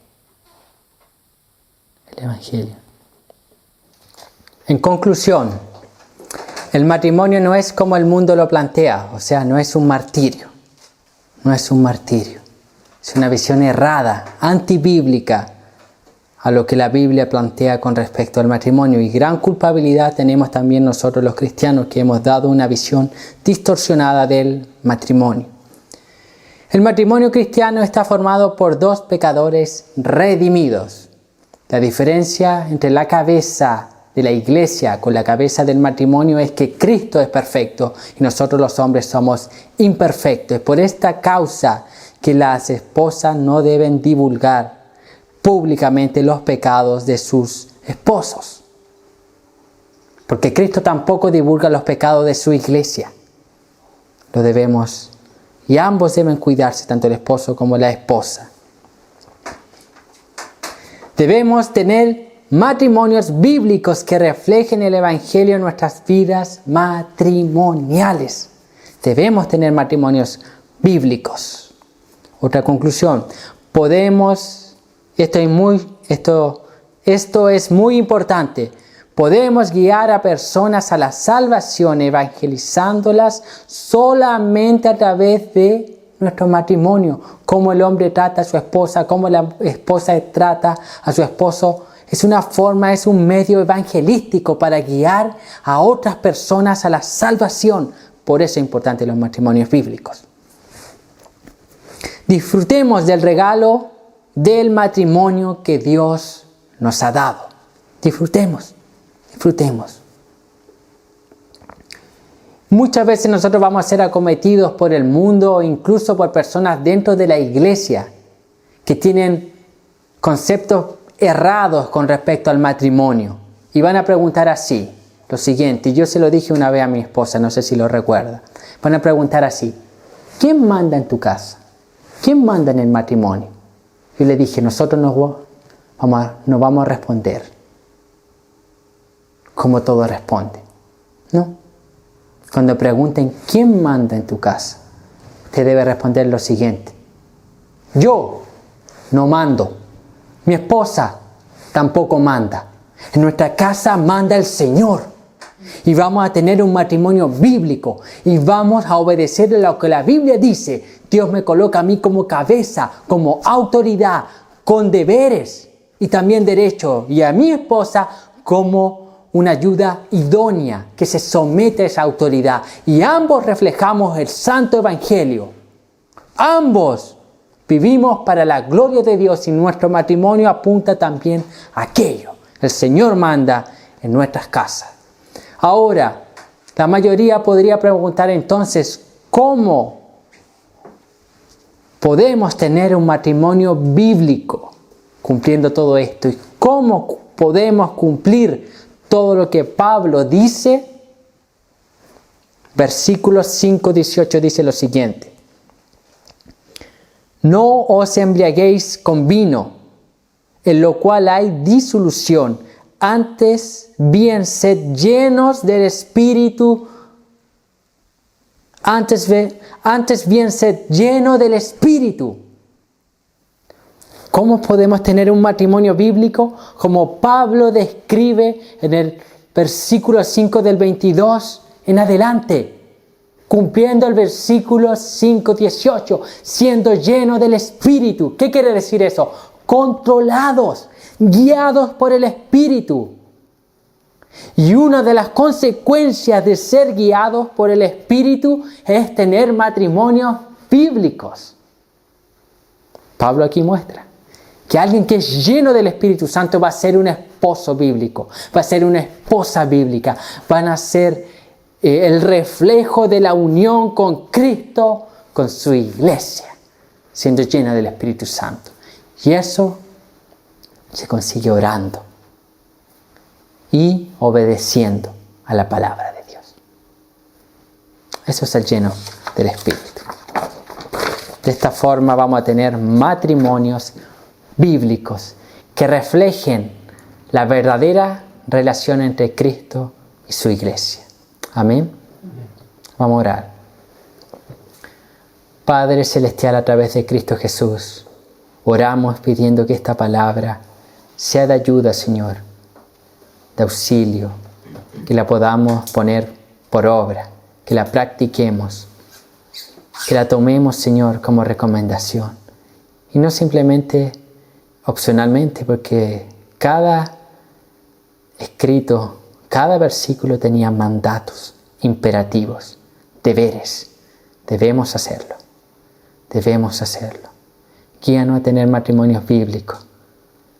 El Evangelio. En conclusión, el matrimonio no es como el mundo lo plantea, o sea, no es un martirio. No es un martirio. Es una visión errada, antibíblica, a lo que la Biblia plantea con respecto al matrimonio. Y gran culpabilidad tenemos también nosotros los cristianos, que hemos dado una visión distorsionada del matrimonio. El matrimonio cristiano está formado por dos pecadores redimidos. La diferencia entre la cabeza de la iglesia con la cabeza del matrimonio es que Cristo es perfecto y nosotros los hombres somos imperfectos. Es por esta causa que las esposas no deben divulgar públicamente los pecados de sus esposos. Porque Cristo tampoco divulga los pecados de su iglesia. Lo debemos, y ambos deben cuidarse, tanto el esposo como la esposa. Debemos tener matrimonios bíblicos que reflejen el Evangelio en nuestras vidas matrimoniales. Debemos tener matrimonios bíblicos. Otra conclusión. Esto es muy importante. Podemos guiar a personas a la salvación evangelizándolas solamente a través de nuestro matrimonio. Cómo el hombre trata a su esposa, cómo la esposa trata a su esposo. Es una forma, es un medio evangelístico para guiar a otras personas a la salvación. Por eso es importante los matrimonios bíblicos. Disfrutemos del regalo del matrimonio que Dios nos ha dado. Disfrutemos. Muchas veces nosotros vamos a ser acometidos por el mundo o incluso por personas dentro de la iglesia que tienen conceptos errados con respecto al matrimonio. Y van a preguntar así, lo siguiente, yo se lo dije una vez a mi esposa, no sé si lo recuerda. Van a preguntar así, ¿quién manda en tu casa? ¿Quién manda en el matrimonio? Yo le dije, nosotros nos vamos a responder como todo responde. No. Cuando pregunten, ¿quién manda en tu casa? Usted debe responder lo siguiente. Yo no mando. Mi esposa tampoco manda. En nuestra casa manda el Señor. Y vamos a tener un matrimonio bíblico. Y vamos a obedecer lo que la Biblia dice. Dios me coloca a mí como cabeza, como autoridad, con deberes y también derechos. Y a mi esposa como una ayuda idónea que se somete a esa autoridad. Y ambos reflejamos el santo evangelio. Ambos vivimos para la gloria de Dios y nuestro matrimonio apunta también a aquello. El Señor manda en nuestras casas. Ahora, la mayoría podría preguntar entonces, ¿cómo podemos tener un matrimonio bíblico cumpliendo todo esto? ¿Y cómo podemos cumplir todo lo que Pablo dice? Versículo 5:18 dice lo siguiente. No os embriaguéis con vino, en lo cual hay disolución. Antes bien sed llenos del Espíritu. Antes bien sed lleno del Espíritu. ¿Cómo podemos tener un matrimonio bíblico? Como Pablo describe en el versículo 5 del 22 en adelante. Cumpliendo el versículo 5:18. Siendo lleno del Espíritu. ¿Qué quiere decir eso? Controlados, guiados por el Espíritu. Y una de las consecuencias de ser guiados por el Espíritu es tener matrimonios bíblicos. Pablo aquí muestra que alguien que es lleno del Espíritu Santo va a ser un esposo bíblico, va a ser una esposa bíblica, van a ser el reflejo de la unión con Cristo, con su iglesia, siendo llena del Espíritu Santo. Y eso se consigue orando y obedeciendo a la palabra de Dios. Eso es el lleno del Espíritu. De esta forma vamos a tener matrimonios bíblicos que reflejen la verdadera relación entre Cristo y su iglesia. Amén. Vamos a orar. Padre Celestial, a través de Cristo Jesús, oramos pidiendo que esta palabra sea de ayuda, Señor, de auxilio, que la podamos poner por obra, que la practiquemos, que la tomemos, Señor, como recomendación. Y no simplemente opcionalmente, porque cada escrito, cada versículo tenía mandatos, imperativos, deberes. Debemos hacerlo. Debemos hacerlo. Guíanos a tener matrimonios bíblicos,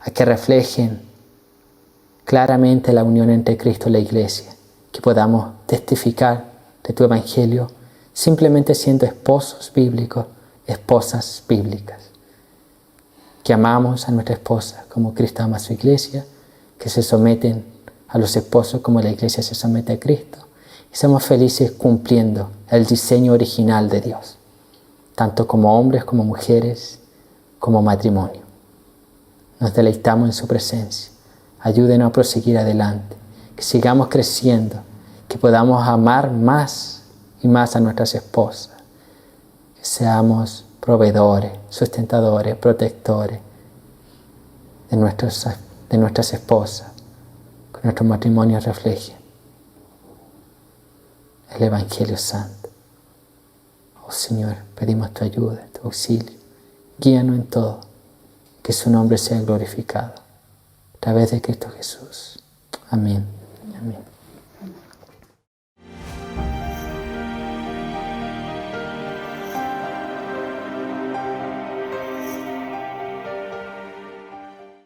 a que reflejen claramente la unión entre Cristo y la iglesia, que podamos testificar de tu evangelio simplemente siendo esposos bíblicos, esposas bíblicas, que amamos a nuestra esposa como Cristo ama a su iglesia, que se someten a los esposos como la iglesia se somete a Cristo, y somos felices cumpliendo el diseño original de Dios, tanto como hombres, como mujeres, como matrimonio. Nos deleitamos en su presencia. Ayúdenos a proseguir adelante, que sigamos creciendo, que podamos amar más y más a nuestras esposas, que seamos proveedores, sustentadores, protectores de nuestras esposas, que nuestros matrimonios reflejen el Evangelio Santo. Oh Señor, pedimos tu ayuda, tu auxilio. Guíanos en todo, que su nombre sea glorificado a través de Cristo Jesús. Amén. Amén.